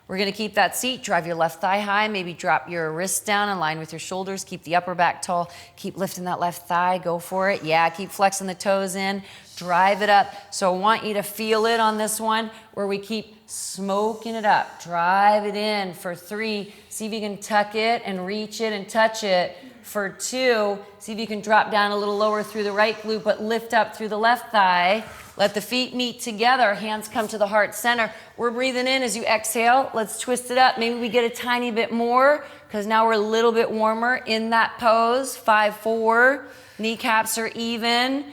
We're gonna keep that seat. Drive your left thigh high. Maybe drop your wrists down in line with your shoulders. Keep the upper back tall. Keep lifting that left thigh. Go for it. Yeah, keep flexing the toes in. Drive it up. So I want you to feel it on this one where we keep smoking it up. Drive it in for 3. See if you can tuck it and reach it and touch it. For 2, see if you can drop down a little lower through the right glute, but lift up through the left thigh. Let the feet meet together. Hands come to the heart center. We're breathing in as you exhale. Let's twist it up. Maybe we get a tiny bit more because now we're a little bit warmer in that pose. 5-4. Kneecaps are even.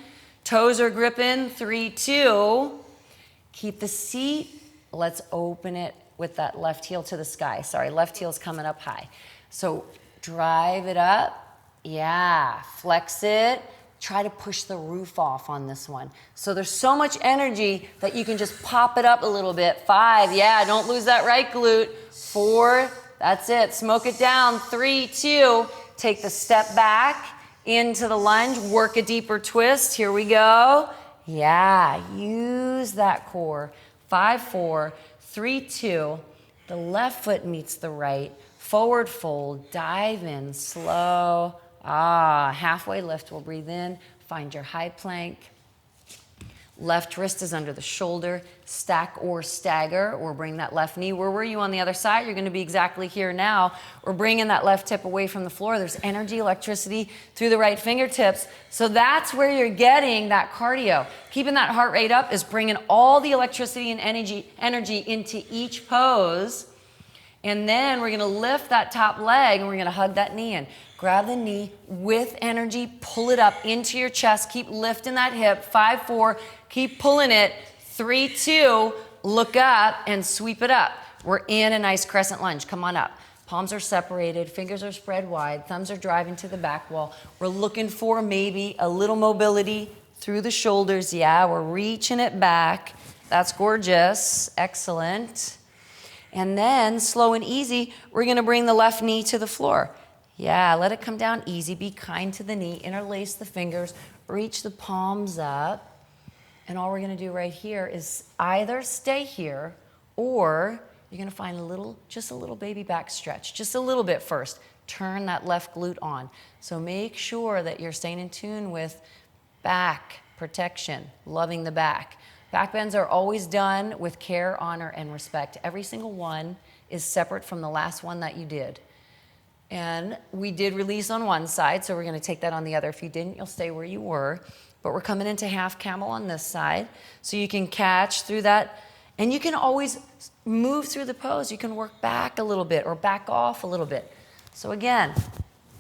Toes are gripping. 3-2. Keep the seat. Let's open it with that left heel to the sky. Sorry, left heel's coming up high. So drive it up. Yeah, flex it. Try to push the roof off on this one. So there's so much energy that you can just pop it up a little bit. 5, yeah, don't lose that right glute. 4, that's it, smoke it down. 3, 2, take the step back into the lunge, work a deeper twist. Here we go. Yeah, use that core. 5-4, 3-2, the left foot meets the right, forward fold, dive in, slow, halfway lift, we'll breathe in, find your high plank, left wrist is under the shoulder, stack or stagger, or bring that left knee. Where were you on the other side? You're gonna be exactly here now, or bringing that left hip away from the floor. There's energy, electricity through the right fingertips. So that's where you're getting that cardio. Keeping that heart rate up is bringing all the electricity and energy into each pose. And then we're gonna lift that top leg and we're gonna hug that knee in. Grab the knee with energy, pull it up into your chest, keep lifting that hip. 5-4, keep pulling it. 3-2, look up and sweep it up. We're in a nice crescent lunge, come on up. Palms are separated, fingers are spread wide, thumbs are driving to the back wall. We're looking for maybe a little mobility through the shoulders. Yeah, we're reaching it back. That's gorgeous, excellent. And then, slow and easy, we're gonna bring the left knee to the floor. Yeah, let it come down easy. Be kind to the knee. Interlace the fingers. Reach the palms up. And all we're going to do right here is either stay here or you're going to find just a little baby back stretch. Just a little bit first. Turn that left glute on. So make sure that you're staying in tune with back protection, loving the back. Back bends are always done with care, honor, and respect. Every single one is separate from the last one that you did. And we did release on one side, so we're going to take that on the other. If you didn't, you'll stay where you were. But we're coming into half camel on this side. So you can catch through that. And you can always move through the pose. You can work back a little bit or back off a little bit. So again,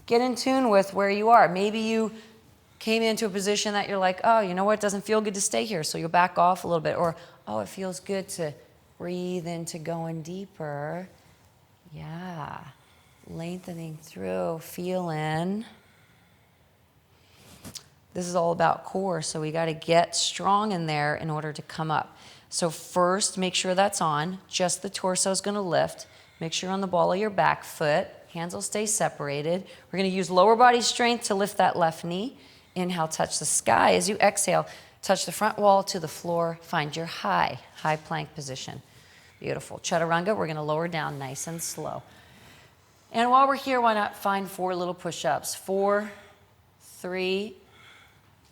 get in tune with where you are. Maybe you came into a position that you're like, oh, you know what, it doesn't feel good to stay here. So you'll back off a little bit. Or, oh, it feels good to breathe into going deeper. Yeah. Lengthening through, feel in. This is all about core, so we got to get strong in there in order to come up. So first, make sure that's on. Just the torso is going to lift. Make sure you're on the ball of your back foot. Hands will stay separated. We're going to use lower body strength to lift that left knee. Inhale, touch the sky. As you exhale, touch the front wall to the floor. Find your high plank position. Beautiful. Chaturanga, we're going to lower down nice and slow. And while we're here, why not find 4 little push-ups? 4, 3,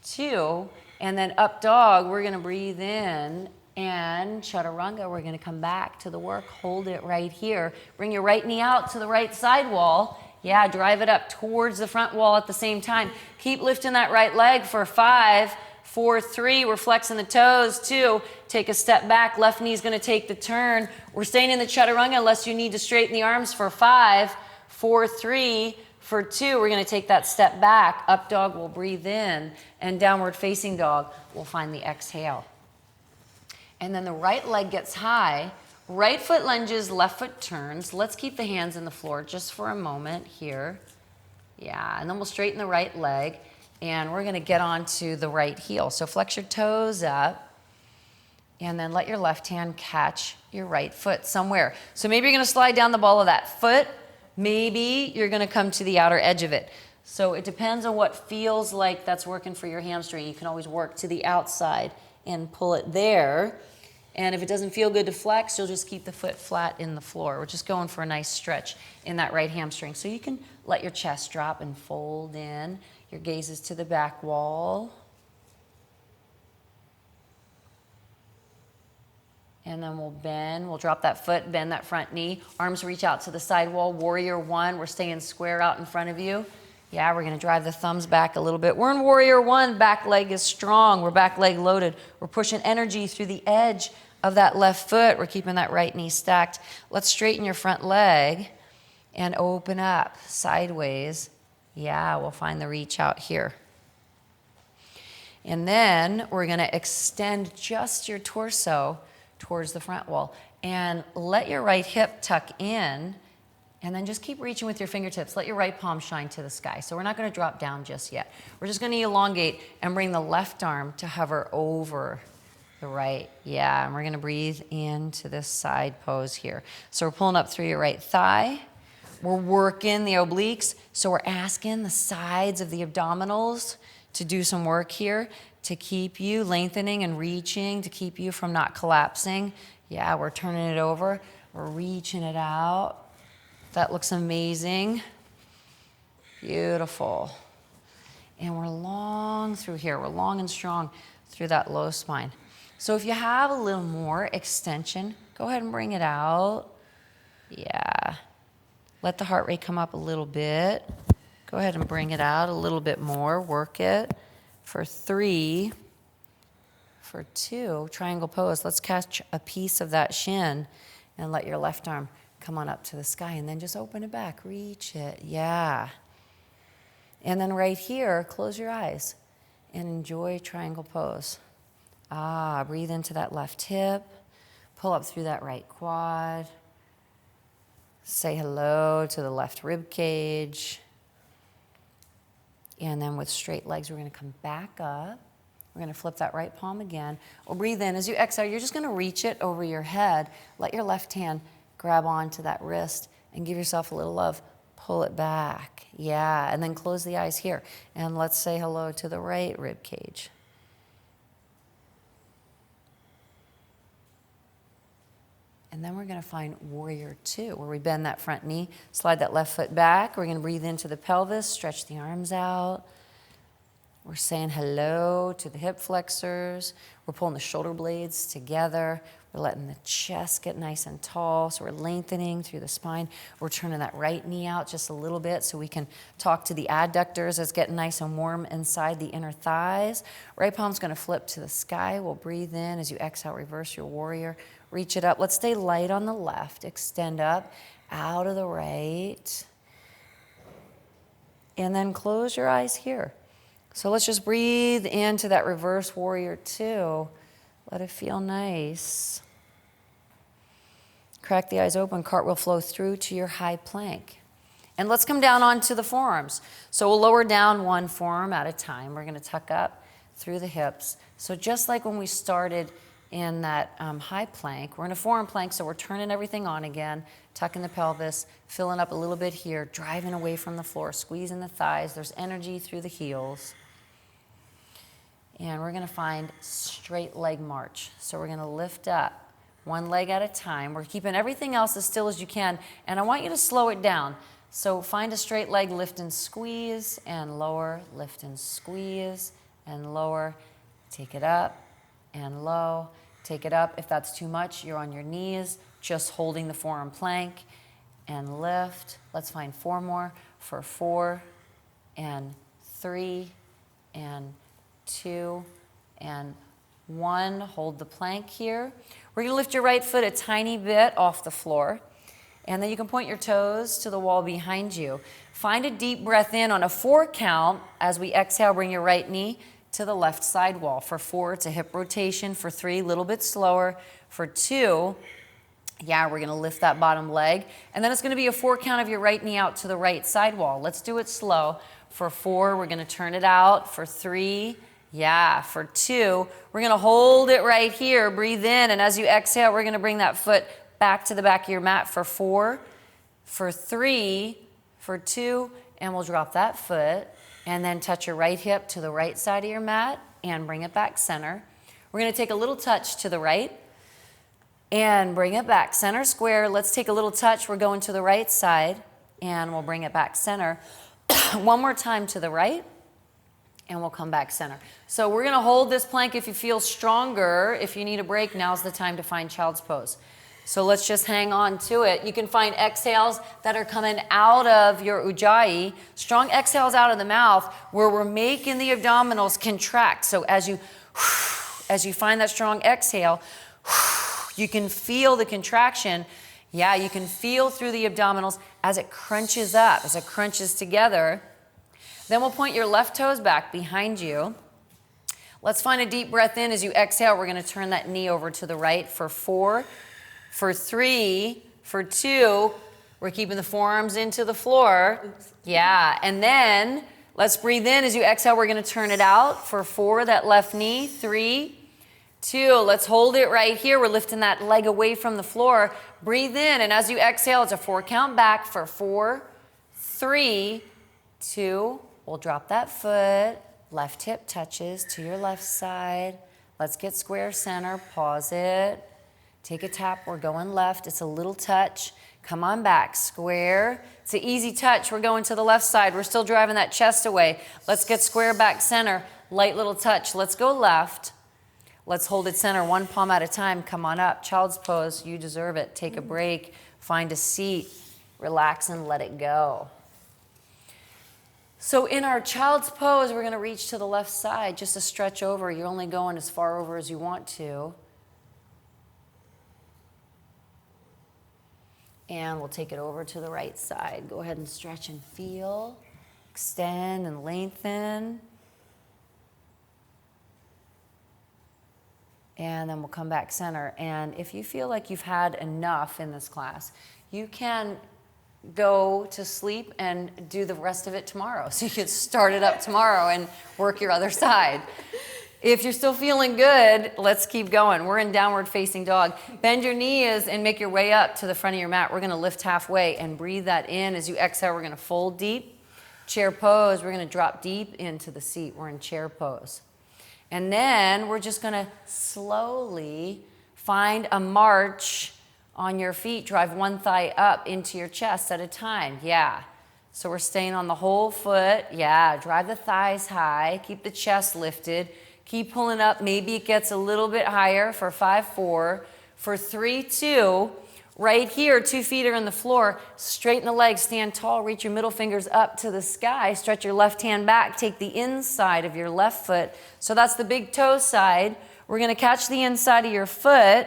2, and then up dog, we're going to breathe in, and chaturanga, we're going to come back to the work. Hold it right here. Bring your right knee out to the right side wall. Yeah, drive it up towards the front wall at the same time. Keep lifting that right leg for 5, 4, 3, we're flexing the toes. 2, take a step back, left knee's going to take the turn. We're staying in the chaturanga unless you need to straighten the arms for 5, 4, 3, for 2, we're going to take that step back. Up dog, we'll breathe in. And downward facing dog, we'll find the exhale. And then the right leg gets high. Right foot lunges, left foot turns. Let's keep the hands in the floor just for a moment here. Yeah, and then we'll straighten the right leg. And we're going to get onto the right heel. So flex your toes up. And then let your left hand catch your right foot somewhere. So maybe you're going to slide down the ball of that foot. Maybe you're going to come to the outer edge of it. So it depends on what feels like that's working for your hamstring. You can always work to the outside and pull it there. And if it doesn't feel good to flex, you'll just keep the foot flat in the floor. We're just going for a nice stretch in that right hamstring. So you can let your chest drop and fold in. Your gaze is to the back wall. And then we'll bend, we'll drop that foot, bend that front knee. Arms reach out to the side wall, warrior 1. We're staying square out in front of you. Yeah, we're gonna drive the thumbs back a little bit. We're in warrior 1, back leg is strong. We're back leg loaded. We're pushing energy through the edge of that left foot. We're keeping that right knee stacked. Let's straighten your front leg and open up sideways. Yeah, we'll find the reach out here. And then we're gonna extend just your torso towards the front wall and let your right hip tuck in, and then just keep reaching with your fingertips. Let your right palm shine to the sky. So we're not going to drop down just yet. We're just going to elongate and bring the left arm to hover over the right. Yeah, and we're going to breathe into this side pose here. So we're pulling up through your right thigh. We're working the obliques. So we're asking the sides of the abdominals to do some work here to keep you lengthening and reaching, to keep you from not collapsing. Yeah, we're turning it over. We're reaching it out. That looks amazing. Beautiful. And we're long through here. We're long and strong through that low spine. So if you have a little more extension, go ahead and bring it out. Yeah. Let the heart rate come up a little bit. Go ahead and bring it out a little bit more. Work it. For 3, for 2, triangle pose. Let's catch a piece of that shin and let your left arm come on up to the sky, and then just open it back, reach it, yeah. And then right here, close your eyes and enjoy triangle pose. Breathe into that left hip, pull up through that right quad. Say hello to the left rib cage. And then with straight legs, we're going to come back up. We're going to flip that right palm again. We'll breathe in. As you exhale, you're just going to reach it over your head. Let your left hand grab onto that wrist and give yourself a little love. Pull it back. Yeah, and then close the eyes here. And let's say hello to the right rib cage. And then we're going to find warrior two, where we bend that front knee, slide that left foot back. We're going to breathe into the pelvis, stretch the arms out. We're saying hello to the hip flexors. We're pulling the shoulder blades together. We're letting the chest get nice and tall. So we're lengthening through the spine. We're turning that right knee out just a little bit so we can talk to the adductors. It's getting nice and warm inside the inner thighs. Right palm's going to flip to the sky. We'll breathe in. As you exhale, reverse your warrior. Reach it up. Let's stay light on the left. Extend up, out of the right. And then close your eyes here. So let's just breathe into that reverse warrior two. Let it feel nice. Crack the eyes open. Cartwheel flow through to your high plank. And let's come down onto the forearms. So we'll lower down one forearm at a time. We're going to tuck up through the hips. So just like when we started in that high plank, we're in a forearm plank, so we're turning everything on again, tucking the pelvis, filling up a little bit here, driving away from the floor, squeezing the thighs. There's energy through the heels. And we're going to find straight leg march. So we're going to lift up one leg at a time. We're keeping everything else as still as you can, and I want you to slow it down. So find a straight leg, lift and squeeze, and lower, lift and squeeze, and lower. Take it up and low. Take it up. If that's too much, you're on your knees, just holding the forearm plank, and lift. Let's find four more for 4 and 3 and 2 and 1. Hold the plank here. We're going to lift your right foot a tiny bit off the floor, and then you can point your toes to the wall behind you. Find a deep breath in on a 4 count. As we exhale, bring your right knee to the left side wall. For 4, it's a hip rotation. For 3, a little bit slower. For 2, yeah, we're going to lift that bottom leg. And then it's going to be a 4 count of your right knee out to the right side wall. Let's do it slow. For 4, we're going to turn it out. For 3, yeah. For 2, we're going to hold it right here. Breathe in. And as you exhale, we're going to bring that foot back to the back of your mat. For 4, for 3, for 2, and we'll drop that foot. And then touch your right hip to the right side of your mat and bring it back center. We're going to take a little touch to the right and bring it back center square. Let's take a little touch. We're going to the right side and we'll bring it back center. One more time to the right and we'll come back center. So we're going to hold this plank. If you feel stronger, if you need a break, now's the time to find child's pose. So let's just hang on to it. You can find exhales that are coming out of your ujjayi. Strong exhales out of the mouth where we're making the abdominals contract. So as you find that strong exhale, you can feel the contraction. Yeah, you can feel through the abdominals as it crunches up, as it crunches together. Then we'll point your left toes back behind you. Let's find a deep breath in. As you exhale, we're going to turn that knee over to the right for 4. For 3, for 2, we're keeping the forearms into the floor. Oops. Yeah, and then let's breathe in. As you exhale, we're going to turn it out. For 4, that left knee. 3, 2, let's hold it right here. We're lifting that leg away from the floor. Breathe in, and as you exhale, it's a 4 count back. For 4, 3, 2, we'll drop that foot. Left hip touches to your left side. Let's get square center. Pause it. Take a tap, we're going left. It's a little touch. Come on back, square. It's an easy touch. We're going to the left side. We're still driving that chest away. Let's get square back center. Light little touch. Let's go left. Let's hold it center, one palm at a time. Come on up, child's pose. You deserve it. Take a break, find a seat, relax and let it go. So in our child's pose, we're gonna reach to the left side, just a stretch over. You're only going as far over as you want to. And we'll take it over to the right side. Go ahead and stretch and feel. Extend and lengthen. And then we'll come back center. And if you feel like you've had enough in this class, you can go to sleep and do the rest of it tomorrow. So you can start it up tomorrow and work your other side. If you're still feeling good, let's keep going. We're in downward facing dog. Bend your knees and make your way up to the front of your mat. We're going to lift halfway and breathe that in. As you exhale, we're going to fold deep. Chair pose, we're going to drop deep into the seat. We're in chair pose. And then we're just going to slowly find a march on your feet. Drive one thigh up into your chest at a time. Yeah. So we're staying on the whole foot. Yeah. Drive the thighs high. Keep the chest lifted. Keep pulling up. Maybe it gets a little bit higher for 5, 4. For 3, 2. Right here, 2 feet are in the floor. Straighten the legs. Stand tall. Reach your middle fingers up to the sky. Stretch your left hand back. Take the inside of your left foot. So that's the big toe side. We're going to catch the inside of your foot.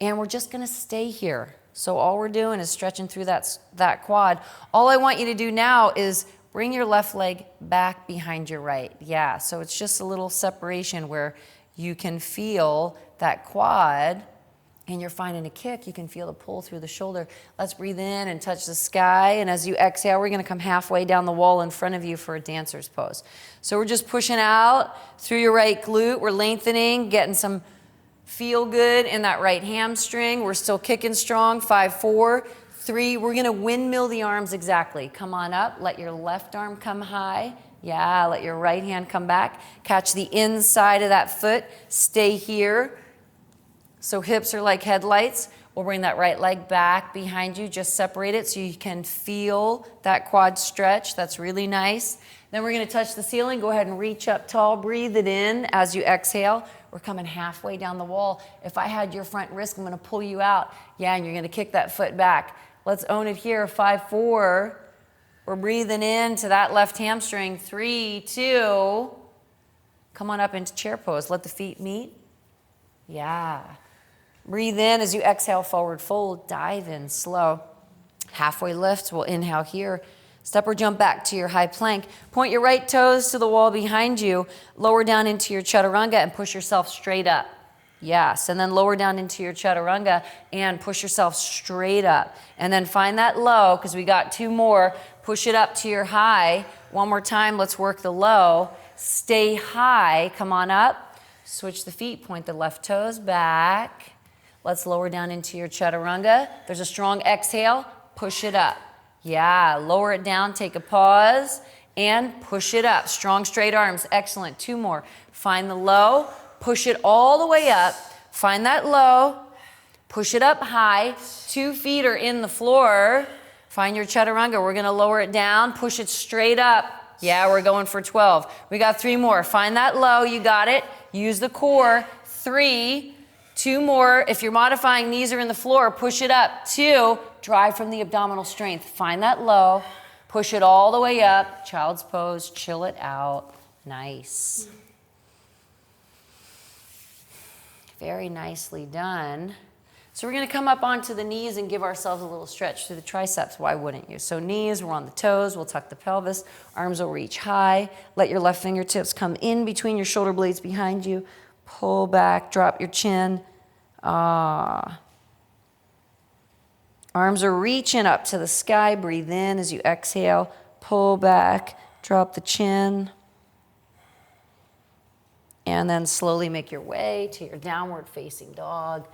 And we're just going to stay here. So all we're doing is stretching through that quad. All I want you to do now is bring your left leg back behind your right. Yeah, so it's just a little separation where you can feel that quad and you're finding a kick. You can feel the pull through the shoulder. Let's breathe in and touch the sky. And as you exhale, we're going to come halfway down the wall in front of you for a dancer's pose. So we're just pushing out through your right glute. We're lengthening, getting some feel good in that right hamstring. We're still kicking strong. 5, 4, 3. We're going to windmill the arms exactly. Come on up. Let your left arm come high. Yeah, let your right hand come back. Catch the inside of that foot. Stay here. So hips are like headlights. We'll bring that right leg back behind you. Just separate it so you can feel that quad stretch. That's really nice. Then we're going to touch the ceiling. Go ahead and reach up tall. Breathe it in as you exhale. We're coming halfway down the wall. If I had your front wrist, I'm going to pull you out. Yeah, and you're going to kick that foot back. Let's own it here. 5, 4. We're breathing into that left hamstring. 3, 2. Come on up into chair pose. Let the feet meet. Yeah. Breathe in as you exhale, forward fold. Dive in slow. Halfway lift. We'll inhale here. Step or jump back to your high plank. Point your right toes to the wall behind you. Lower down into your chaturanga and push yourself straight up. Yes, and then lower down into your chaturanga and push yourself straight up. And then find that low, because we got 2 more. Push it up to your high. One more time, let's work the low. Stay high, come on up. Switch the feet, point the left toes back. Let's lower down into your chaturanga. There's a strong exhale, push it up. Yeah, lower it down, take a pause, and push it up. Strong straight arms, excellent. 2 more. Find the low, push it all the way up. Find that low, push it up high. 2 feet are in the floor. Find your chaturanga. We're gonna lower it down, push it straight up. Yeah, we're going for 12. We got 3 more. Find that low, you got it. Use the core. 3, 2 more. If you're modifying, knees are in the floor, push it up. 2, drive from the abdominal strength. Find that low, push it all the way up. Child's pose, chill it out. Nice. Very nicely done. So we're going to come up onto the knees and give ourselves a little stretch through the triceps. Why wouldn't you? So knees, we're on the toes. We'll tuck the pelvis. Arms will reach high. Let your left fingertips come in between your shoulder blades behind you. Pull back, drop your chin. Ah. Arms are reaching up to the sky. Breathe in as you exhale. Pull back, drop the chin. And then slowly make your way to your downward facing dog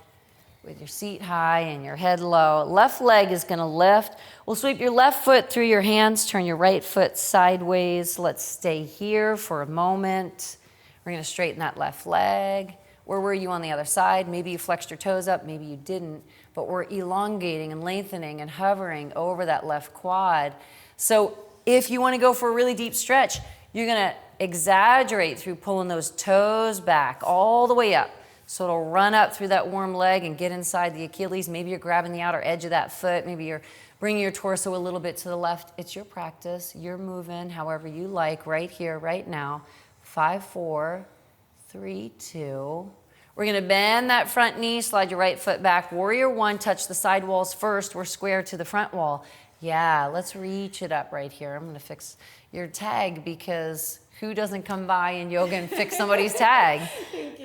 with your seat high and your head low. Left leg is going to lift. We'll sweep your left foot through your hands. Turn your right foot sideways. Let's stay here for a moment. We're going to straighten that left leg. Where were you on the other side? Maybe you flexed your toes up, maybe you didn't, but we're elongating and lengthening and hovering over that left quad. So if you want to go for a really deep stretch, you're going to exaggerate through pulling those toes back all the way up. So it'll run up through that warm leg and get inside the Achilles. Maybe you're grabbing the outer edge of that foot. Maybe you're bringing your torso a little bit to the left. It's your practice. You're moving however you like right here, right now. 5, 4, 3, 2. We're going to bend that front knee, slide your right foot back. Warrior 1, touch the side walls first. We're square to the front wall. Yeah, let's reach it up right here. I'm going to fix your tag because who doesn't come by in yoga and fix somebody's tag?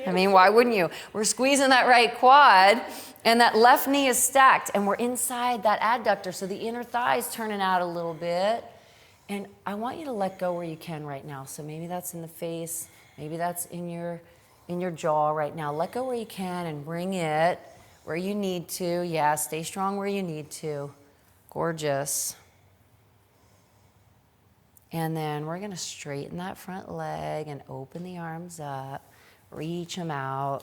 I mean, why wouldn't you? We're squeezing that right quad, and that left knee is stacked, and we're inside that adductor, so the inner thigh is turning out a little bit. And I want you to let go where you can right now. So maybe that's in the face, maybe that's in your in your jaw right now. Let go where you can and bring it where you need to. Yeah, stay strong where you need to. Gorgeous. And then we're going to straighten that front leg and open the arms up. Reach them out.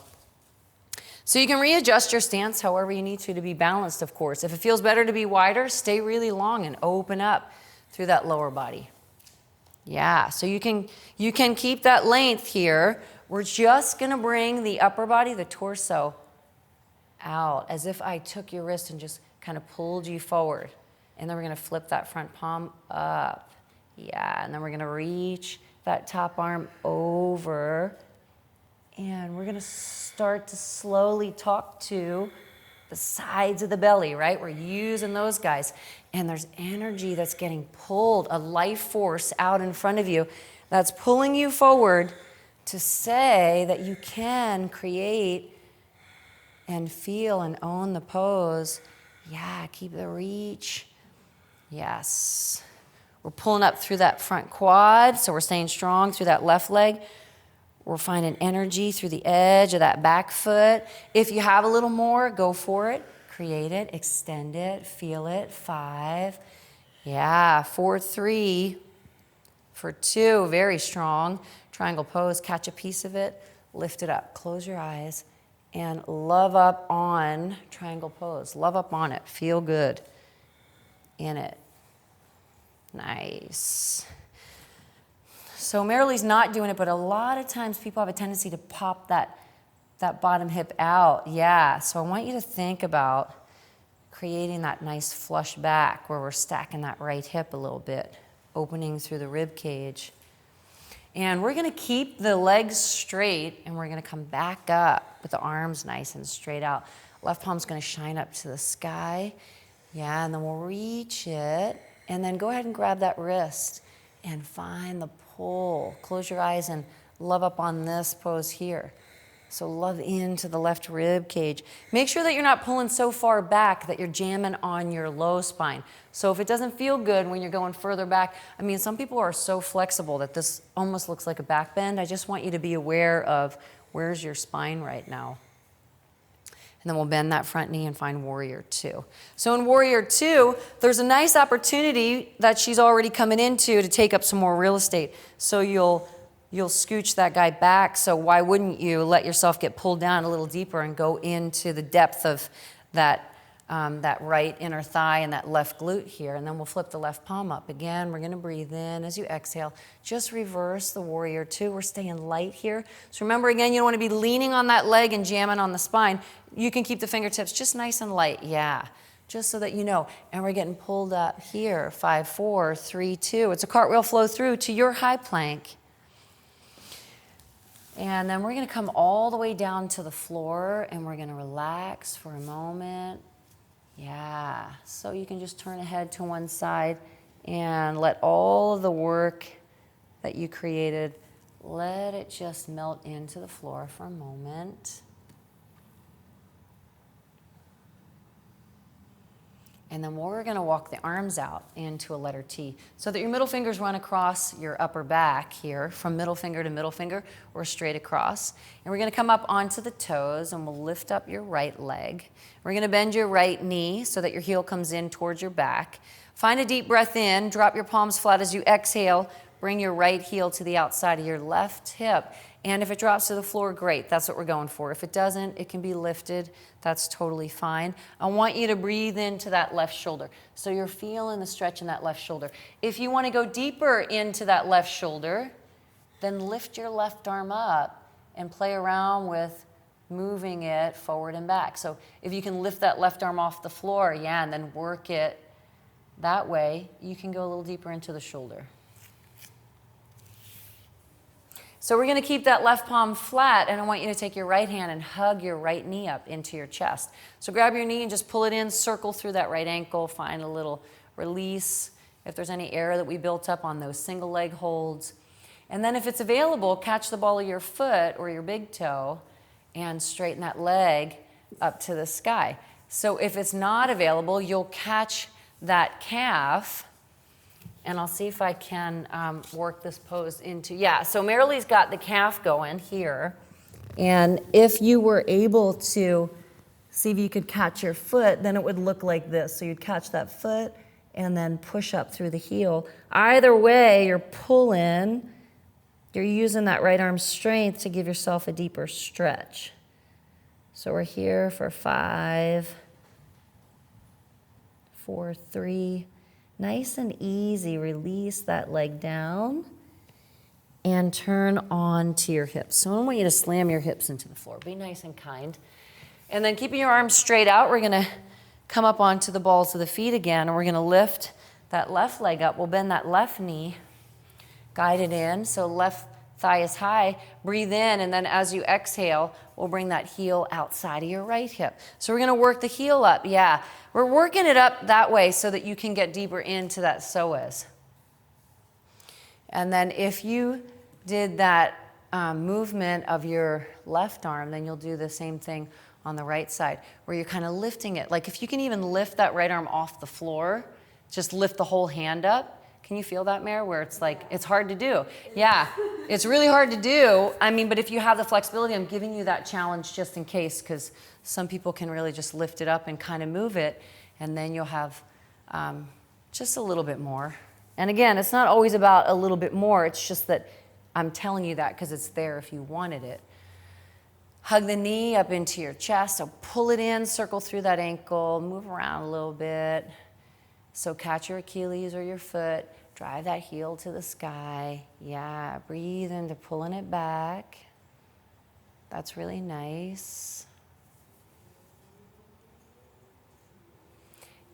So you can readjust your stance however you need to be balanced, of course. If it feels better to be wider, stay really long and open up through that lower body. Yeah, so you can keep that length here. We're just going to bring the upper body, the torso, out as if I took your wrist and just kind of pulled you forward. And then we're going to flip that front palm up. Yeah, and then we're going to reach that top arm over. And we're going to start to slowly talk to the sides of the belly, right? We're using those guys. And there's energy that's getting pulled, a life force out in front of you that's pulling you forward to say that you can create and feel and own the pose. Yeah, keep the reach. Yes. We're pulling up through that front quad, so we're staying strong through that left leg. We're finding energy through the edge of that back foot. If you have a little more, go for it. Create it, extend it, feel it. 5. Yeah, 4, 3. For 2, very strong. Triangle pose, catch a piece of it, lift it up. Close your eyes and love up on triangle pose. Love up on it. Feel good in it. Nice. So Marilee's not doing it, but a lot of times people have a tendency to pop that bottom hip out. Yeah, so I want you to think about creating that nice flush back where we're stacking that right hip a little bit, opening through the rib cage. And we're going to keep the legs straight, and we're going to come back up with the arms nice and straight out. Left palm's going to shine up to the sky. Yeah, and then we'll reach it. And then go ahead and grab that wrist and find the pull. Close your eyes and love up on this pose here. So love into the left rib cage. Make sure that you're not pulling so far back that you're jamming on your low spine. So if it doesn't feel good when you're going further back, I mean, some people are so flexible that this almost looks like a back bend. I just want you to be aware of where's your spine right now. And then we'll bend that front knee and find Warrior 2. So in Warrior 2, there's a nice opportunity that she's already coming into to take up some more real estate. So you'll scooch that guy back. So why wouldn't you let yourself get pulled down a little deeper and go into the depth of that right inner thigh and that left glute here. And then we'll flip the left palm up. Again, we're going to breathe in as you exhale. Just reverse the Warrior 2. We're staying light here. So remember, again, you don't want to be leaning on that leg and jamming on the spine. You can keep the fingertips just nice and light. Yeah, just so that you know. And we're getting pulled up here. 5, 4, 3, 2. It's a cartwheel flow through to your high plank. And then we're going to come all the way down to the floor, and we're going to relax for a moment. Yeah, so you can just turn a head to one side and let all of the work that you created, let it just melt into the floor for a moment. And then we're going to walk the arms out into a letter T so that your middle fingers run across your upper back here from middle finger to middle finger or straight across. And we're going to come up onto the toes and we'll lift up your right leg. We're going to bend your right knee so that your heel comes in towards your back. Find a deep breath in, drop your palms flat as you exhale. Bring your right heel to the outside of your left hip. And if it drops to the floor, great. That's what we're going for. If it doesn't, it can be lifted. That's totally fine. I want you to breathe into that left shoulder. So you're feeling the stretch in that left shoulder. If you want to go deeper into that left shoulder, then lift your left arm up and play around with moving it forward and back. So if you can lift that left arm off the floor, yeah, and then work it that way, you can go a little deeper into the shoulder. So we're going to keep that left palm flat, and I want you to take your right hand and hug your right knee up into your chest. So grab your knee and just pull it in, circle through that right ankle, find a little release if there's any air that we built up on those single leg holds. And then if it's available, catch the ball of your foot or your big toe and straighten that leg up to the sky. So if it's not available, you'll catch that calf. And I'll see if I can work this pose into, yeah, so Marilee's got the calf going here. And if you were able to see if you could catch your foot, then it would look like this. So you'd catch that foot and then push up through the heel. Either way, you're pulling, you're using that right arm strength to give yourself a deeper stretch. So we're here for 5, 4, 3. Nice and easy, release that leg down and turn on to your hips. So I don't want you to slam your hips into the floor. Be nice and kind. And then keeping your arms straight out, we're gonna come up onto the balls of the feet again, and we're gonna lift that left leg up. We'll bend that left knee, guide it in, so left thigh is high. Breathe in, and then as you exhale, we'll bring that heel outside of your right hip. So we're gonna work the heel up, yeah. We're working it up that way so that you can get deeper into that psoas. And then if you did that movement of your left arm, then you'll do the same thing on the right side, where you're kind of lifting it. Like if you can even lift that right arm off the floor, just lift the whole hand up. Can you feel that, Mare, where it's like, it's hard to do? Yeah, it's really hard to do. I mean, but if you have the flexibility, I'm giving you that challenge just in case, because some people can really just lift it up and kind of move it, and then you'll have just a little bit more. And again, it's not always about a little bit more, it's just that I'm telling you that because it's there if you wanted it. Hug the knee up into your chest, so pull it in, circle through that ankle, move around a little bit. So catch your Achilles or your foot, drive that heel to the sky. Yeah, breathe into pulling it back. That's really nice.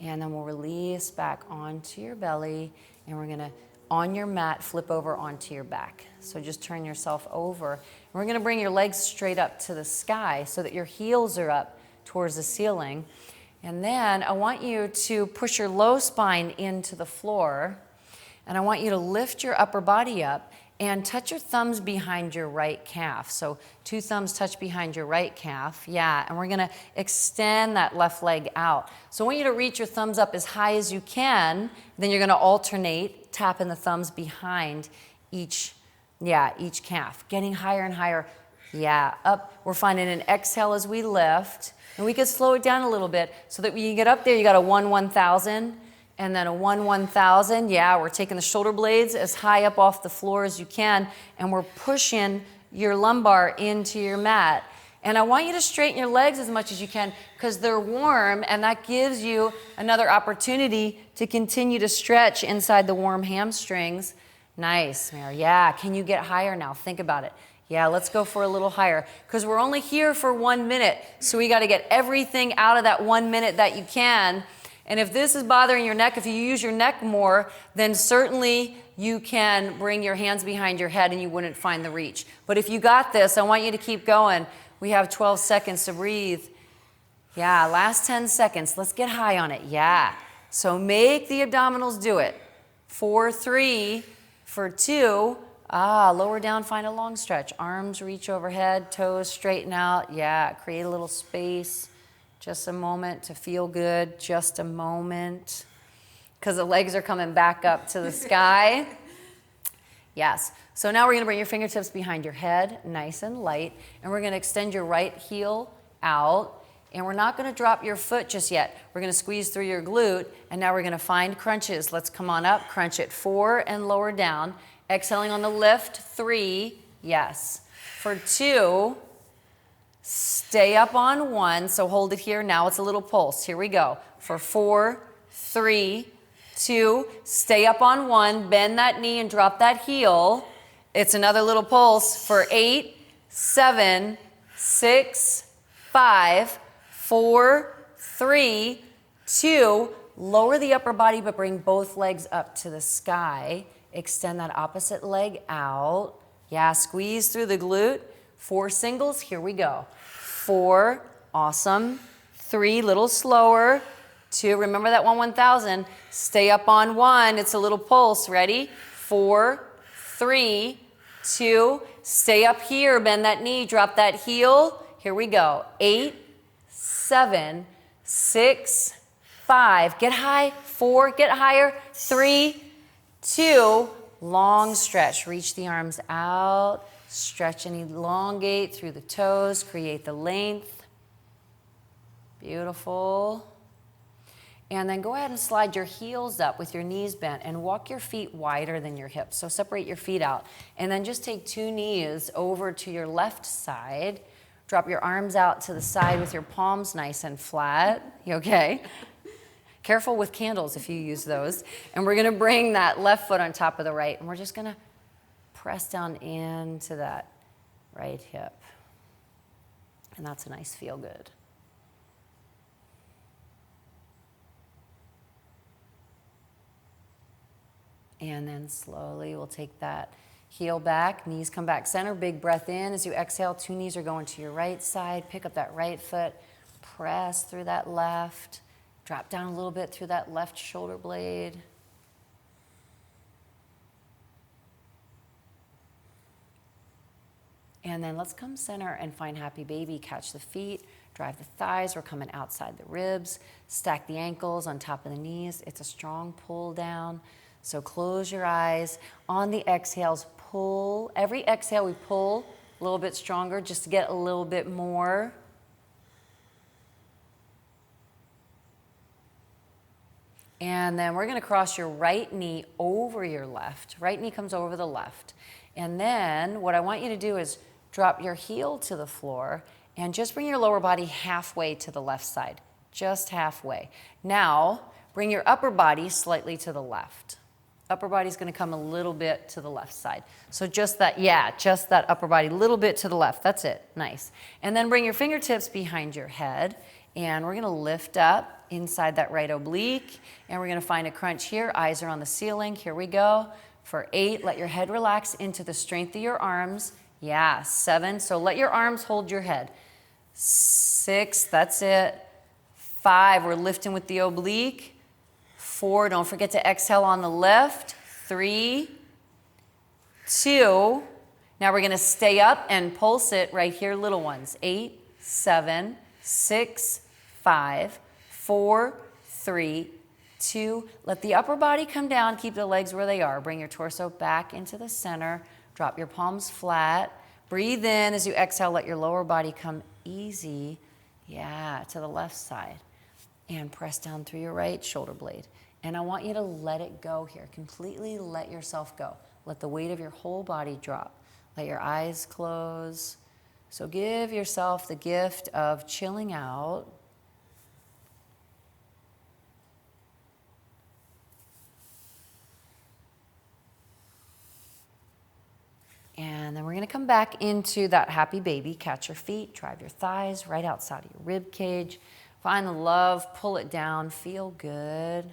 And then we'll release back onto your belly, and we're gonna, on your mat, flip over onto your back. So just turn yourself over. And we're gonna bring your legs straight up to the sky so that your heels are up towards the ceiling. And then I want you to push your low spine into the floor, and I want you to lift your upper body up and touch your thumbs behind your right calf. So 2 thumbs touch behind your right calf, yeah, and we're gonna extend that left leg out. So I want you to reach your thumbs up as high as you can, then you're gonna alternate, tapping the thumbs behind each calf, getting higher and higher, yeah, up. We're finding an exhale as we lift, and we could slow it down a little bit so that when you get up there, you got a 1-1,000, and then a 1-1,000. Yeah, we're taking the shoulder blades as high up off the floor as you can, and we're pushing your lumbar into your mat. And I want you to straighten your legs as much as you can because they're warm, and that gives you another opportunity to continue to stretch inside the warm hamstrings. Nice, Mary. Yeah, can you get higher now? Think about it. Yeah, let's go for a little higher because we're only here for 1 minute, so we got to get everything out of that 1 minute that you can. And if this is bothering your neck, if you use your neck more, then certainly you can bring your hands behind your head and you wouldn't find the reach. But if you got this, I want you to keep going. We have 12 seconds to breathe. Yeah, last 10 seconds. Let's get high on it. Yeah. So make the abdominals do it. 4, 3, for 2. Lower down, find a long stretch. Arms reach overhead, toes straighten out. Yeah, create a little space. Just a moment to feel good, just a moment. Because the legs are coming back up to the sky. Yes. So now we're gonna bring your fingertips behind your head, nice and light, and we're gonna extend your right heel out, and we're not gonna drop your foot just yet. We're gonna squeeze through your glute, and now we're gonna find crunches. Let's come on up, crunch it, 4 and lower down. Exhaling on the lift, 3, yes. For 2, stay up on 1, so hold it here. Now it's a little pulse. Here we go. For 4, 3, 2, stay up on 1, bend that knee and drop that heel. It's another little pulse for 8, 7, 6, 5, 4, 3, 2. Lower the upper body, but bring both legs up to the sky. Extend that opposite leg out. Yeah, squeeze through the glute. 4 singles, here we go. 4, awesome. 3, little slower. 2, remember that 1-1,000. Stay up on 1, it's a little pulse, ready? 4, 3, 2, stay up here, bend that knee, drop that heel. Here we go. 8, 7, 6, 5, get high. 4, get higher. 3, 2, long stretch. Reach the arms out. Stretch and elongate through the toes, create the length. Beautiful. And then go ahead and slide your heels up with your knees bent and walk your feet wider than your hips. So separate your feet out. And then just take 2 knees over to your left side. Drop your arms out to the side with your palms nice and flat. You okay? Careful with candles if you use those. And we're going to bring that left foot on top of the right. And we're just going to press down into that right hip. And that's a nice feel good. And then slowly we'll take that heel back, knees come back center, big breath in. As you exhale, 2 knees are going to your right side. Pick up that right foot, press through that left, drop down a little bit through that left shoulder blade. And then let's come center and find happy baby. Catch the feet, drive the thighs. We're coming outside the ribs. Stack the ankles on top of the knees. It's a strong pull down. So close your eyes. On the exhales, pull. Every exhale we pull a little bit stronger just to get a little bit more. And then we're going to cross your right knee over your left. Right knee comes over the left. And then what I want you to do is drop your heel to the floor and just bring your lower body halfway to the left side. Just halfway. Now, bring your upper body slightly to the left. Upper body's going to come a little bit to the left side. So just that upper body, a little bit to the left. That's it. Nice. And then bring your fingertips behind your head. And we're going to lift up inside that right oblique. And we're going to find a crunch here. Eyes are on the ceiling. Here we go. For 8, let your head relax into the strength of your arms. Yeah, 7. So let your arms hold your head. 6, that's it. 5, we're lifting with the oblique. 4, don't forget to exhale on the lift. 3, 2, now we're going to stay up and pulse it right here, little ones. 8, 7, 6, 5, 4, 3, 2. Let the upper body come down. Keep the legs where they are. Bring your torso back into the center. Drop your palms flat. Breathe in as you exhale. Let your lower body come easy, to the left side. And press down through your right shoulder blade. And I want you to let it go here. Completely let yourself go. Let the weight of your whole body drop. Let your eyes close. So give yourself the gift of chilling out. And then we're going to come back into that happy baby. Catch your feet, drive your thighs right outside of your rib cage. Find the love, pull it down, feel good.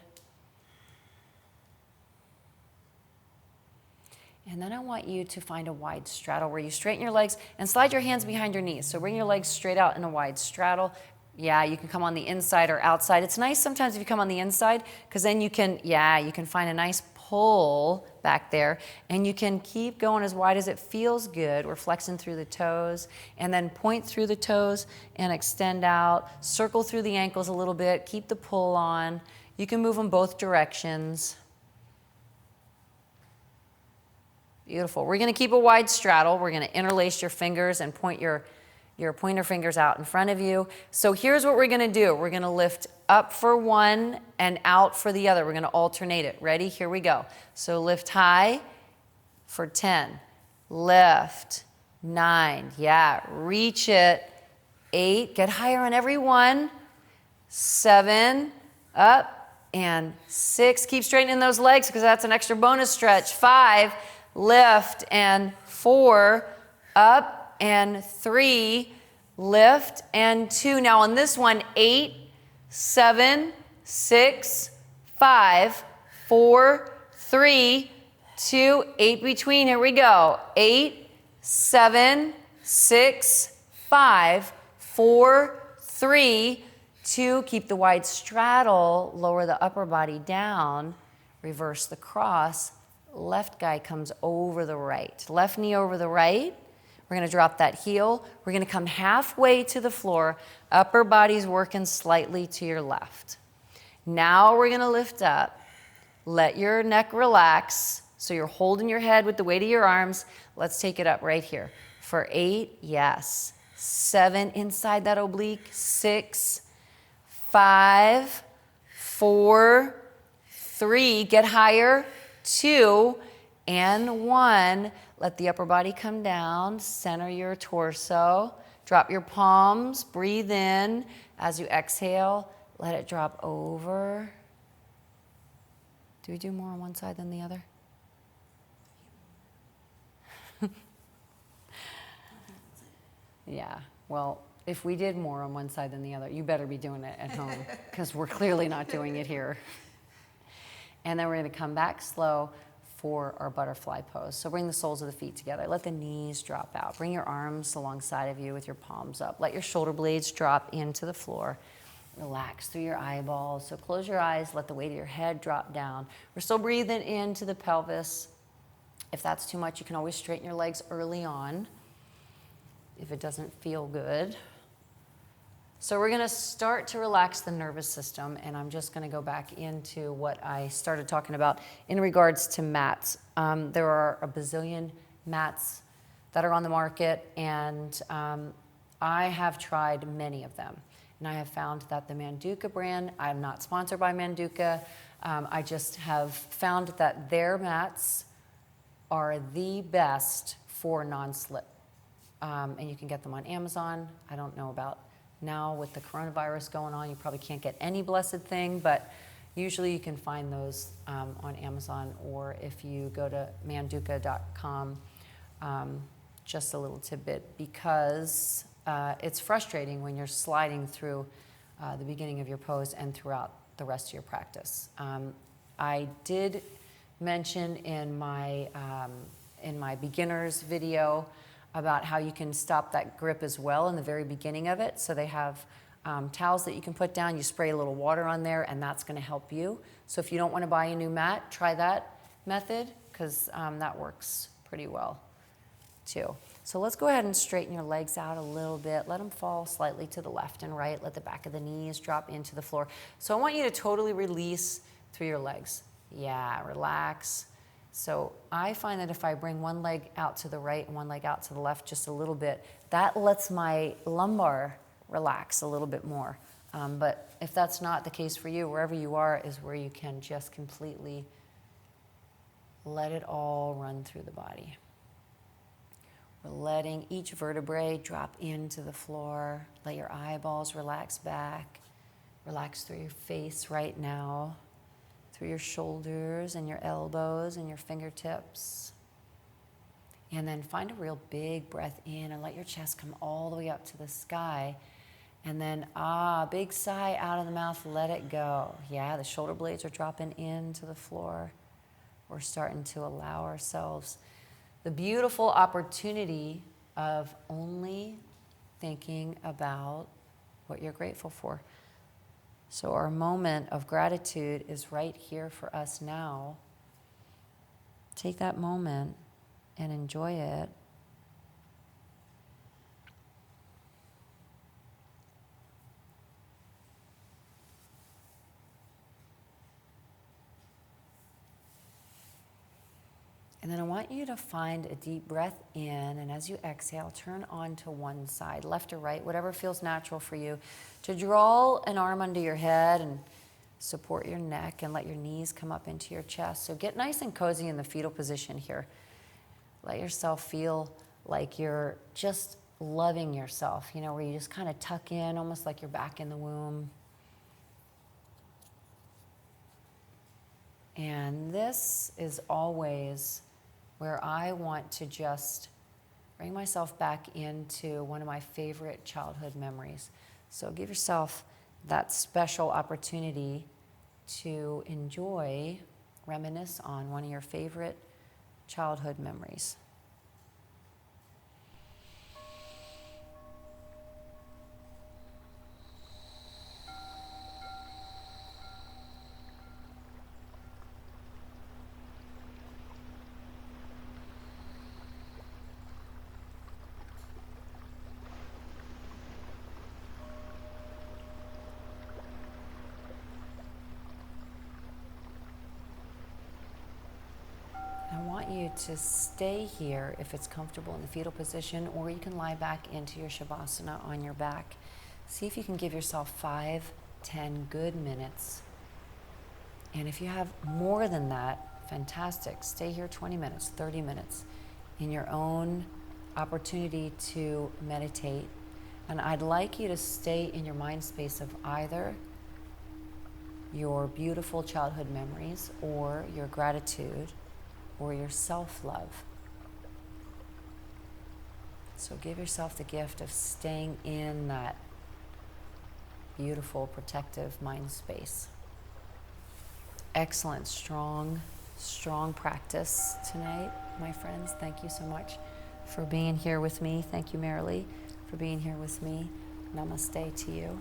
And then I want you to find a wide straddle where you straighten your legs and slide your hands behind your knees. So bring your legs straight out in a wide straddle. Yeah, you can come on the inside or outside. It's nice sometimes if you come on the inside because then you can find a nice pull back there and you can keep going as wide as it feels good. We're flexing through the toes and then point through the toes and extend out. Circle through the ankles a little bit. Keep the pull on. You can move them both directions. Beautiful. We're going to keep a wide straddle. We're going to interlace your fingers and point your pointer fingers out in front of you. So here's what we're going to do. We're going to lift up for one and out for the other. We're going to alternate it. Ready? Here we go. So lift high for 10. Lift. 9. Yeah. Reach it. 8. Get higher on every one. 7. Up. And 6. Keep straightening those legs because that's an extra bonus stretch. 5. Lift. And 4. Up. And 3. Lift. And 2. Now on this one, 8. 7, 6, 5, 4, 3, 2, 8 between. Here we go. 8, 7, 6, 5, 4, 3, 2. Keep the wide straddle. Lower the upper body down. Reverse the cross. Left guy comes over the right. Left knee over the right. We're going to drop that heel. We're going to come halfway to the floor. Upper body's working slightly to your left. Now we're going to lift up. Let your neck relax. So you're holding your head with the weight of your arms. Let's take it up right here. For 8, yes. 7, inside that oblique. 6, 5, 4, 3, get higher. 2, and 1. Let the upper body come down. Center your torso. Drop your palms. Breathe in. As you exhale, let it drop over. Do we do more on one side than the other? Yeah, well, if we did more on one side than the other, you better be doing it at home because we're clearly not doing it here. And then we're going to come back slow for our butterfly pose. So bring the soles of the feet together. Let the knees drop out. Bring your arms alongside of you with your palms up. Let your shoulder blades drop into the floor. Relax through your eyeballs. So close your eyes. Let the weight of your head drop down. We're still breathing into the pelvis. If that's too much, you can always straighten your legs early on if it doesn't feel good. So we're going to start to relax the nervous system, and I'm just going to go back into what I started talking about in regards to mats. There are a bazillion mats that are on the market, and I have tried many of them. And I have found that the Manduka brand, I'm not sponsored by Manduka, I just have found that their mats are the best for non-slip. And you can get them on Amazon. I don't know about now with the coronavirus going on, you probably can't get any blessed thing, but usually you can find those on Amazon, or if you go to manduka.com, just a little tidbit, because it's frustrating when you're sliding through the beginning of your pose and throughout the rest of your practice. I did mention in my beginners video about how you can stop that grip as well in the very beginning of it. So they have towels that you can put down. You spray a little water on there, and that's going to help you. So if you don't want to buy a new mat, try that method, because that works pretty well too. So let's go ahead and straighten your legs out a little bit. Let them fall slightly to the left and right. Let the back of the knees drop into the floor. So I want you to totally release through your legs. Yeah, relax. So I find that if I bring one leg out to the right and one leg out to the left just a little bit, that lets my lumbar relax a little bit more. But if that's not the case for you, wherever you are is where you can just completely let it all run through the body. We're letting each vertebrae drop into the floor. Let your eyeballs relax back. Relax through your face right now, through your shoulders and your elbows and your fingertips. And then find a real big breath in and let your chest come all the way up to the sky. And then, big sigh out of the mouth, let it go. Yeah, the shoulder blades are dropping into the floor. We're starting to allow ourselves the beautiful opportunity of only thinking about what you're grateful for. So our moment of gratitude is right here for us now. Take that moment and enjoy it. And then I want you to find a deep breath in, and as you exhale, turn on to one side, left or right, whatever feels natural for you, to draw an arm under your head and support your neck and let your knees come up into your chest. So get nice and cozy in the fetal position here. Let yourself feel like you're just loving yourself, where you just kind of tuck in, almost like you're back in the womb. And this is always where I want to just bring myself back into one of my favorite childhood memories. So give yourself that special opportunity to enjoy, reminisce on one of your favorite childhood memories. I you to stay here if it's comfortable in the fetal position, or you can lie back into your Shavasana on your back. See if you can give yourself 5-10 good minutes. And if you have more than that, fantastic. Stay here 20 minutes, 30 minutes in your own opportunity to meditate. And I'd like you to stay in your mind space of either your beautiful childhood memories or your gratitude or your self-love. So give yourself the gift of staying in that beautiful, protective mind space. Excellent, strong practice tonight, my friends. Thank you so much for being here with me. Thank you, Marilee, for being here with me. Namaste to you.